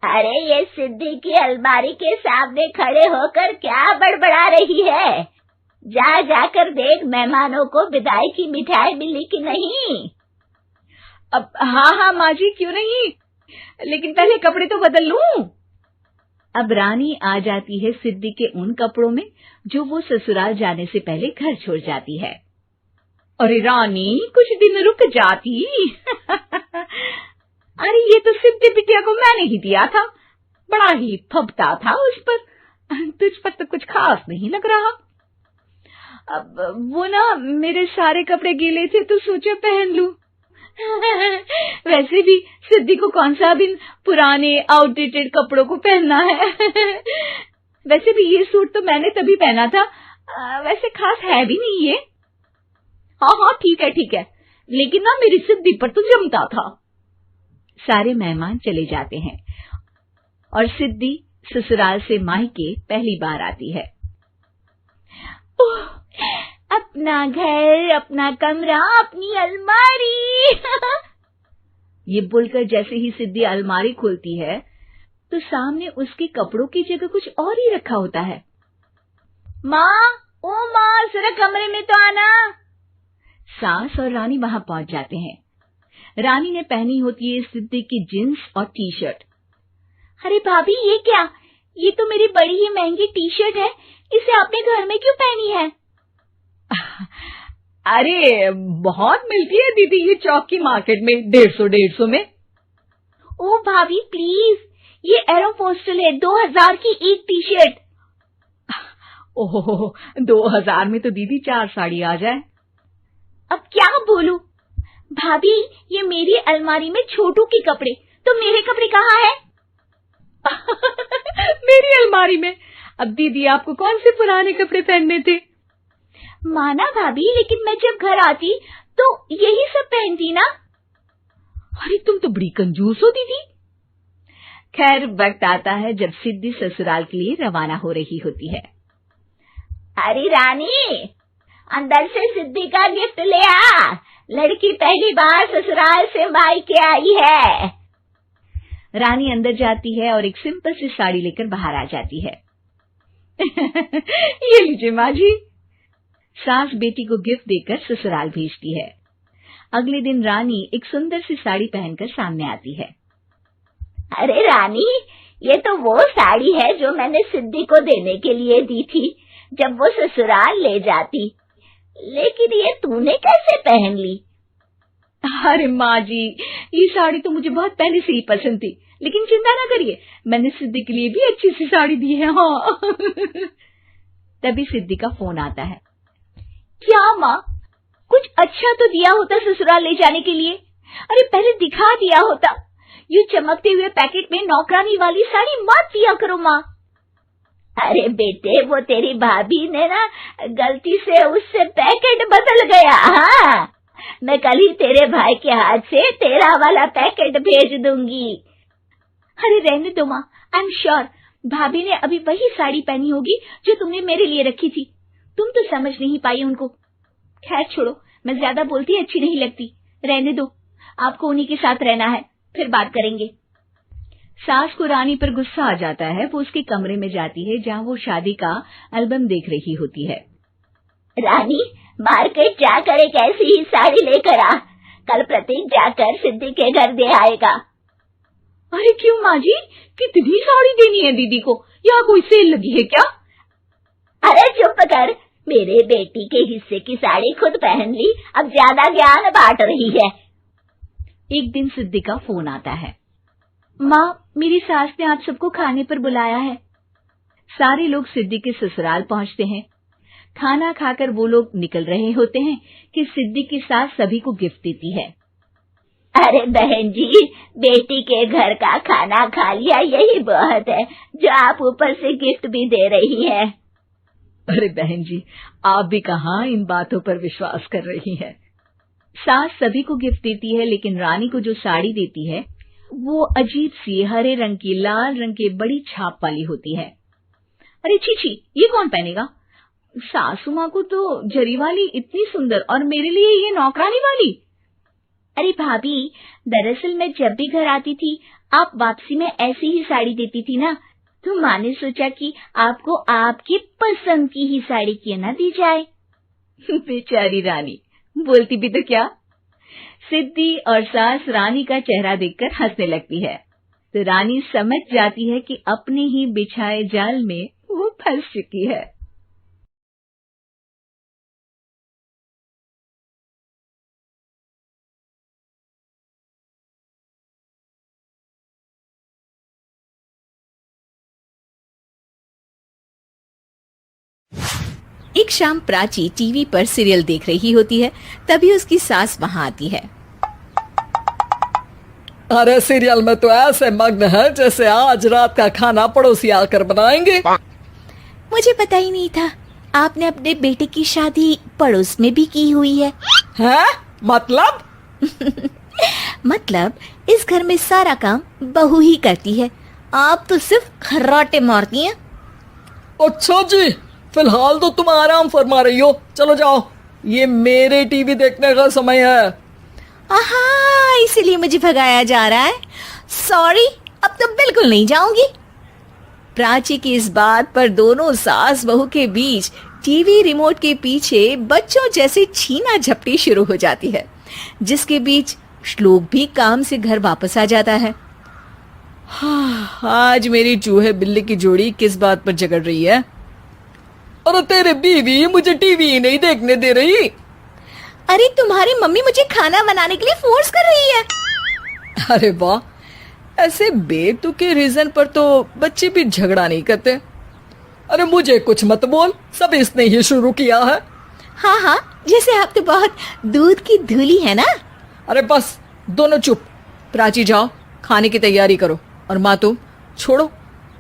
[SPEAKER 2] अरे ये सिद्धि की अलमारी के सामने खड़े होकर क्या बड़बड़ा रही है? जा जाकर देख मेहमानों को विदाई की मिठाई मिली कि नहीं।
[SPEAKER 1] अब हाँ माँ जी, क्यों नहीं, लेकिन पहले कपड़े तो बदल लूं।
[SPEAKER 5] अब रानी आ जाती है सिद्धि के उन कपड़ों में जो वो ससुराल जाने से पहले घर छोड़ जाती है।
[SPEAKER 1] अरे रानी, कुछ दिन रुक जाती। अरे ये तो सिद्धि बिटिया को मैंने ही दिया था, बड़ा ही फबता था उस पर, तुझ पर तो कुछ खास नहीं लग रहा। अब वो ना मेरे सारे कपड़े गीले थे तो सोचा पहन लूं। वैसे भी सिद्धि को कौन सा भी पुराने आउटडेटेड कपड़ों को पहनना है। वैसे भी ये सूट तो मैंने तभी पहना था, वैसे खास है भी नहीं ये। हाँ ठीक है, लेकिन ना मेरी सिद्धि पर तो जमता था।
[SPEAKER 5] सारे मेहमान चले जाते हैं और सिद्धि ससुराल से मायके पहली बार आती है।
[SPEAKER 2] अपना घर, अपना कमरा, अपनी अलमारी।
[SPEAKER 5] ये बोलकर जैसे ही सिद्धि अलमारी खोलती है तो सामने उसके कपड़ों की जगह कुछ और ही रखा होता है। माँ, ओ माँ, जरा कमरे में तो आना। सास और रानी वहां पहुंच जाते हैं। रानी ने पहनी होती है सिद्धि की जींस और टी शर्ट। अरे भाभी, ये क्या? ये तो मेरी बड़ी ही महंगी टी शर्ट है, इसे आपने घर में क्यों पहनी है? अरे बहुत मिलती है दीदी ये चौक की मार्केट में, 150 में। ओ भाभी प्लीज, ये एरोपोस्टल है, 2000 की एक टी शर्ट। ओह, 2000 में तो दीदी 4 साड़ी आ जाए। अब क्या बोलूं भाभी, ये मेरी अलमारी में छोटू के कपड़े, तो मेरे कपड़े कहाँ हैं? मेरी अलमारी में? अब दीदी आपको कौन से पुराने कपड़े पहनने थे? माना भाभी, लेकिन मैं जब घर आती तो यही सब पहनती ना। अरे तुम तो बड़ी कंजूस हो दीदी। खैर, वक्त आता है जब सिद्धि ससुराल के लिए रवाना हो रही होती है। अरे रानी, अंदर से सिद्धि का गिफ्ट ले आ, लड़की पहली बार ससुराल से मायके आई है। रानी अंदर जाती है और एक सिंपल सी साड़ी लेकर बाहर आ जाती है। ये लीजिए माँ जी। सास बेटी को गिफ्ट देकर ससुराल भेजती है। अगले दिन रानी एक सुंदर सी साड़ी पहनकर सामने आती है। अरे रानी, ये तो वो साड़ी है जो मैंने सिद्धि को देने के लिए दी थी जब वो ससुराल ले जाती, लेकिन ये तूने कैसे पहन ली? अरे माँ जी, ये साड़ी तो मुझे बहुत पहले से ही पसंद थी, लेकिन चिंता ना करिए, मैंने सिद्धि के लिए भी अच्छी सी साड़ी दी है। हाँ। तभी सिद्धि का फोन आता है। क्या माँ, कुछ अच्छा तो दिया होता ससुराल ले जाने के लिए। अरे पहले दिखा दिया होता। ये चमकते हुए पैकेट में नौकरानी वाली साड़ी मत दिया करो माँ। अरे बेटे, वो तेरी भाभी ने ना गलती से उससे पैकेट बदल गया। हाँ, मैं कल ही तेरे भाई के हाथ से तेरा वाला पैकेट भेज दूंगी। अरे रहने दो माँ, आई एम श्योर भाभी ने अभी वही साड़ी पहनी होगी जो तुमने मेरे लिए रखी थी। तुम तो समझ नहीं पाई उनको। खैर छोड़ो, मैं ज्यादा बोलती अच्छी नहीं लगती, रहने दो, आपको उन्हीं के साथ रहना है, फिर बात करेंगे। सास को रानी पर गुस्सा आ जाता है। वो उसके कमरे में जाती है जहाँ वो शादी का एल्बम देख रही होती है। रानी, मार्केट जाकर एक ऐसी ही साड़ी लेकर आ, कल प्रतीक जाकर सिद्धि के घर दे आएगा। अरे क्यों माँ जी, कितनी साड़ी देनी है दीदी को? यहाँ कोई सेल लगी है क्या? अरे चुप कर, मेरे बेटी के हिस्से की साड़ी खुद पहन ली, अब ज्यादा ज्ञान बांट रही है। एक दिन सिद्धि का फोन आता है। माँ, मेरी सास ने आप सबको खाने पर बुलाया है। सारे लोग सिद्धि के ससुराल पहुंचते हैं। खाना खाकर वो लोग निकल रहे होते हैं कि सिद्धि की सास सभी को गिफ्ट देती है। अरे बहन जी, बेटी के घर का खाना खा लिया, यही बहुत है जो आप ऊपर से गिफ्ट भी दे रही है। अरे बहन जी, आप भी कहाँ इन बातों पर विश्वास कर रही हैं। सास सभी को गिफ्ट देती है, लेकिन रानी को जो साड़ी देती है वो अजीब सी हरे रंग की, लाल रंग की बड़ी छाप वाली होती है। अरे छी, ये कौन पहनेगा? सासू माँ को तो जरी वाली इतनी सुंदर, और मेरे लिए ये नौकरानी वाली। अरे भाभी, दरअसल मैं जब भी घर आती थी आप वापसी में ऐसी ही साड़ी देती थी ना, तो माँ ने सोचा कि आपको आपकी पसंद की ही साड़ी क्यों ना दी जाए। बेचारी रानी, बोलती भी तो क्या। सिद्धि और सास रानी का चेहरा देखकर हंसने लगती है, तो रानी समझ जाती है कि अपने ही बिछाए जाल में वो फंस चुकी है।
[SPEAKER 2] एक शाम प्राची टीवी पर सीरियल देख रही होती है, तभी उसकी सास वहां आती है।
[SPEAKER 3] अरे सीरियल में तो ऐसे मग्न है जैसे आज रात का खाना पड़ोसी आकर बनाएंगे।
[SPEAKER 2] मुझे पता ही नहीं था आपने अपने बेटे की शादी पड़ोस में भी की हुई है।
[SPEAKER 3] हैं? मतलब?
[SPEAKER 2] मतलब इस घर में सारा काम बहू ही करती है, आप तो सिर्फ खर्राटे मारती हैं।
[SPEAKER 3] अच्छा जी, फिलहाल तो तुम आराम फरमा रही हो, चलो जाओ, ये मेरे टीवी देखने का समय है।
[SPEAKER 2] आहा, इसीलिए मुझे भगाया जा रहा है। सॉरी, अब तो बिल्कुल नहीं जाऊंगी। प्राची की इस बात पर दोनों सास बहू के बीच टीवी रिमोट के पीछे बच्चों जैसे छीना झपटी शुरू हो जाती है, जिसके बीच श्लोक भी काम से घर वापस आ जाता है।
[SPEAKER 3] हाँ, आज मेरी चूहे बिल्ली की जोड़ी किस बात पर झगड़ रही है? अरे तेरे बीवी मुझे टीवी ही नहीं देखने दे रही।
[SPEAKER 2] अरे तुम्हारी मम्मी मुझे खाना बनाने के लिए फोर्स कर रही है।
[SPEAKER 3] अरे वाह, ऐसे बेतुके रीजन पर तो बच्चे भी झगड़ा नहीं करते। अरे मुझे कुछ मत बोल, सब इसने ही शुरू किया है।
[SPEAKER 2] हाँ हाँ, जैसे आप तो बहुत दूध की धूली है ना।
[SPEAKER 3] अरे बस, दोनों चुप। प्राची जाओ, खाने की तैयारी करो। और माँ तुम छोड़ो,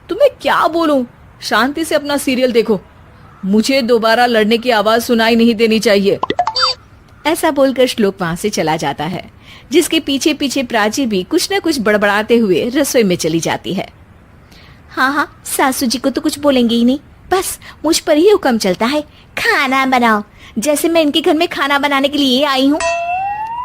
[SPEAKER 3] तुम्हें क्या बोलूं, शांति से अपना सीरियल देखो। मुझे दोबारा लड़ने की आवाज सुनाई नहीं देनी चाहिए।
[SPEAKER 5] ऐसा बोलकर श्लोक वहां से चला जाता है, जिसके पीछे पीछे प्राची भी कुछ न कुछ बड़बड़ाते हुए रसोई में चली जाती है।
[SPEAKER 2] हाँ हाँ, सासू जी को तो कुछ बोलेंगे ही नहीं, बस मुझ पर ही हुक्म चलता है, खाना बनाओ, जैसे मैं इनके घर में खाना बनाने के लिए आई हूँ।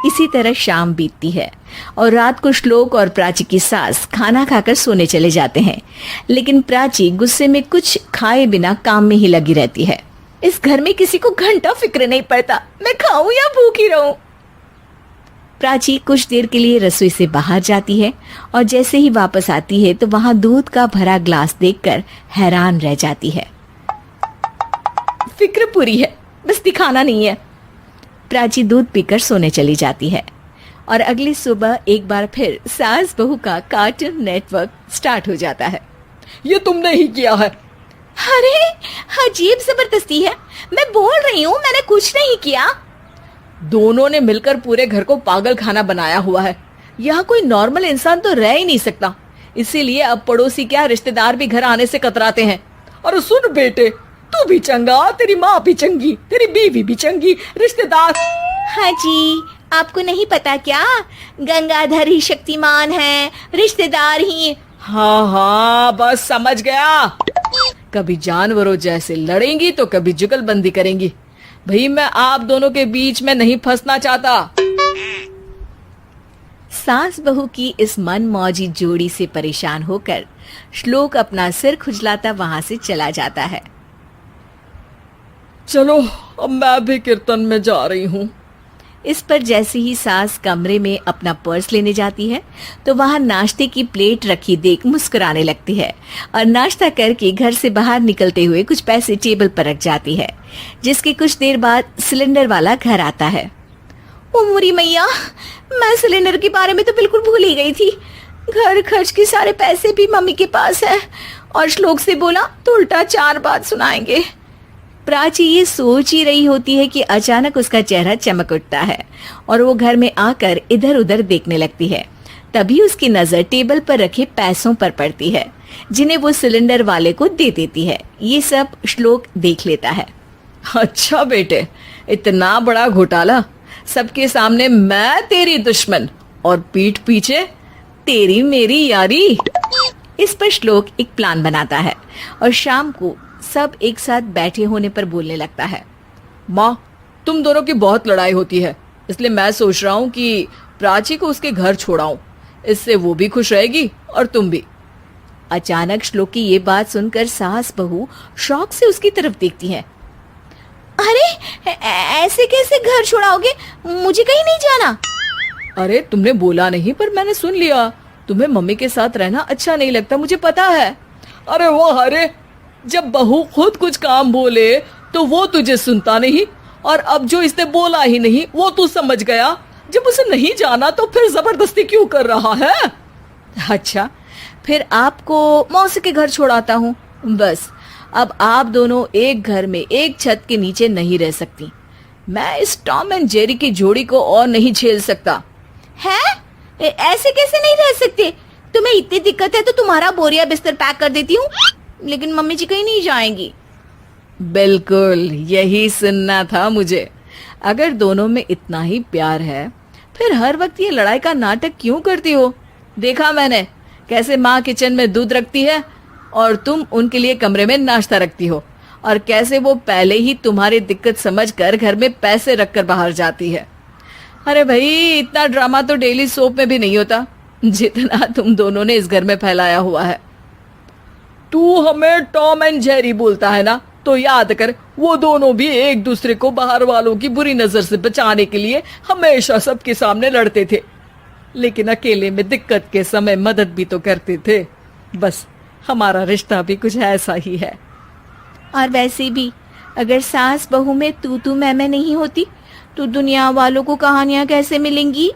[SPEAKER 5] इसी तरह शाम बीतती है और रात को श्लोक और प्राची की सास खाना खाकर सोने चले जाते हैं, लेकिन प्राची गुस्से में कुछ खाए बिना काम में ही लगी रहती है।
[SPEAKER 2] इस घर में किसी को घंटा फिक्र नहीं पड़ता, मैं खाऊं या भूखी रहूं।
[SPEAKER 5] प्राची कुछ देर के लिए रसोई से बाहर जाती है और जैसे ही वापस आती है तो वहां दूध का भरा ग्लास देखकर हैरान रह जाती है।
[SPEAKER 2] फिक्र पूरी है, बस दिखाना नहीं है।
[SPEAKER 5] प्राची दूध पीकर सोने चली जाती है और अगली सुबह एक बार फिर सास बहू का कार्टून नेटवर्क स्टार्ट हो जाता है।
[SPEAKER 3] ये तुमने ही किया है।
[SPEAKER 2] अरे अजीब जबरदस्ती है, मैं बोल रही हूँ मैंने कुछ नहीं किया।
[SPEAKER 3] दोनों ने मिलकर पूरे घर को पागल खाना बनाया हुआ है। यहाँ कोई नॉर्मल इंसान तो रह ही नहीं सकता, इसीलिए अब पड़ोसी क्या रिश्तेदार भी घर आने से कतराते हैं। और सुन बेटे, तू भी चंगा, तेरी माँ भी चंगी, तेरी बीवी भी चंगी, रिश्तेदार।
[SPEAKER 2] हाँ जी, आपको नहीं पता क्या, गंगाधर ही शक्तिमान है, रिश्तेदार ही।
[SPEAKER 3] हाँ हाँ, बस समझ गया। कभी जानवरों जैसे लड़ेंगी तो कभी जुगलबंदी करेंगी। भाई मैं आप दोनों के बीच में नहीं फंसना चाहता।
[SPEAKER 5] सास बहू की इस मनमौजी जोड़ी से परेशान होकर श्लोक अपना सिर खुजलाता वहां से चला जाता है।
[SPEAKER 3] चलो अब मैं भी कीर्तन में जा रही हूँ।
[SPEAKER 5] इस पर जैसे ही सास कमरे में अपना पर्स लेने जाती है तो वहां नाश्ते की प्लेट रखी देख मुस्कुराने लगती है और नाश्ता करके घर से बाहर निकलते हुए कुछ पैसे टेबल पर रख जाती है, जिसके कुछ देर बाद सिलेंडर वाला घर आता है।
[SPEAKER 2] ओ मोरी मैया, मैं सिलेंडर के बारे में तो बिल्कुल भूल ही गई थी। घर खर्च के सारे पैसे भी मम्मी के पास है और श्लोक से बोला तो उल्टा 4 बात सुनाएंगे।
[SPEAKER 5] प्राची ये सोच ही रही होती है कि अचानक उसका चेहरा चमक उठता है और वो घर में आकर इधर उधर देखने लगती है। तभी उसकी नजर टेबल पर रखे पैसों पर पड़ती है, जिन्हें वो सिलेंडर वाले को दे देती है। ये सब श्लोक देख लेता है।
[SPEAKER 3] अच्छा बेटे, इतना बड़ा घोटाला, सबके सामने मैं तेरी दुश्मन और पीठ पीछे तेरी मेरी यारी।
[SPEAKER 5] इस पर श्लोक एक प्लान बनाता है और शाम को सब एक साथ बैठे होने पर बोलने लगता है।
[SPEAKER 3] माँ, तुम दोनों की बहुत लड़ाई होती है, इसलिए मैं सोच रहा हूँ कि प्राची को उसके घर छोड़ाऊं। इससे वो भी खुश रहेगी और तुम भी।
[SPEAKER 5] अचानक श्लोक की ये बात सुनकर सास बहू शौक से उसकी तरफ देखती है।
[SPEAKER 2] अरे ऐसे कैसे घर छोड़ाओगे, मुझे कहीं नहीं जाना।
[SPEAKER 3] अरे तुमने बोला नहीं पर मैंने सुन लिया, तुम्हें मम्मी के साथ रहना अच्छा नहीं लगता, मुझे पता है। अरे वो अरे, जब बहू खुद कुछ काम बोले तो वो तुझे सुनता नहीं, और अब जो इसने बोला ही नहीं वो तू समझ गया। जब उसे नहीं जाना तो फिर जबरदस्ती क्यों कर रहा है?
[SPEAKER 5] अच्छा, फिर आपको मौसी के घर छोड़ाता हूँ। बस अब आप दोनों एक घर में एक छत के नीचे नहीं रह सकती। मैं इस टॉम एंड जेरी की जोड़ी को और नहीं झेल सकता।
[SPEAKER 2] है? ऐसे कैसे नहीं रह सकते? तुम्हें इतनी दिक्कत है तो तुम्हारा बोरिया बिस्तर पैक कर देती हूँ, लेकिन मम्मी जी कहीं नहीं जाएंगी।
[SPEAKER 3] बिल्कुल यही सुनना था मुझे। अगर दोनों में इतना ही प्यार है फिर हर वक्त ये लड़ाई का नाटक क्यों करती हो? देखा मैंने कैसे माँ किचन में दूध रखती है और तुम उनके लिए कमरे में नाश्ता रखती हो, और कैसे वो पहले ही तुम्हारी दिक्कत समझकर घर में पैसे रखकर बाहर जाती है।
[SPEAKER 1] अरे भाई, इतना ड्रामा तो डेली सोप में भी नहीं होता जितना तुम दोनों ने इस घर में फैलाया हुआ है।
[SPEAKER 3] तू हमें टॉम एंड जेरी बोलता है ना, तो याद कर वो दोनों भी एक दूसरे को बाहर वालों की बुरी नजर से बचाने के लिए हमेशा सबके सामने लड़ते थे, लेकिन अकेले में दिक्कत के समय मदद भी तो करते थे। बस हमारा रिश्ता भी कुछ ऐसा ही है।
[SPEAKER 2] और वैसे भी अगर सास बहू में तू मैं नहीं होती तो दुनिया वालों को कहानियां कैसे मिलेंगी?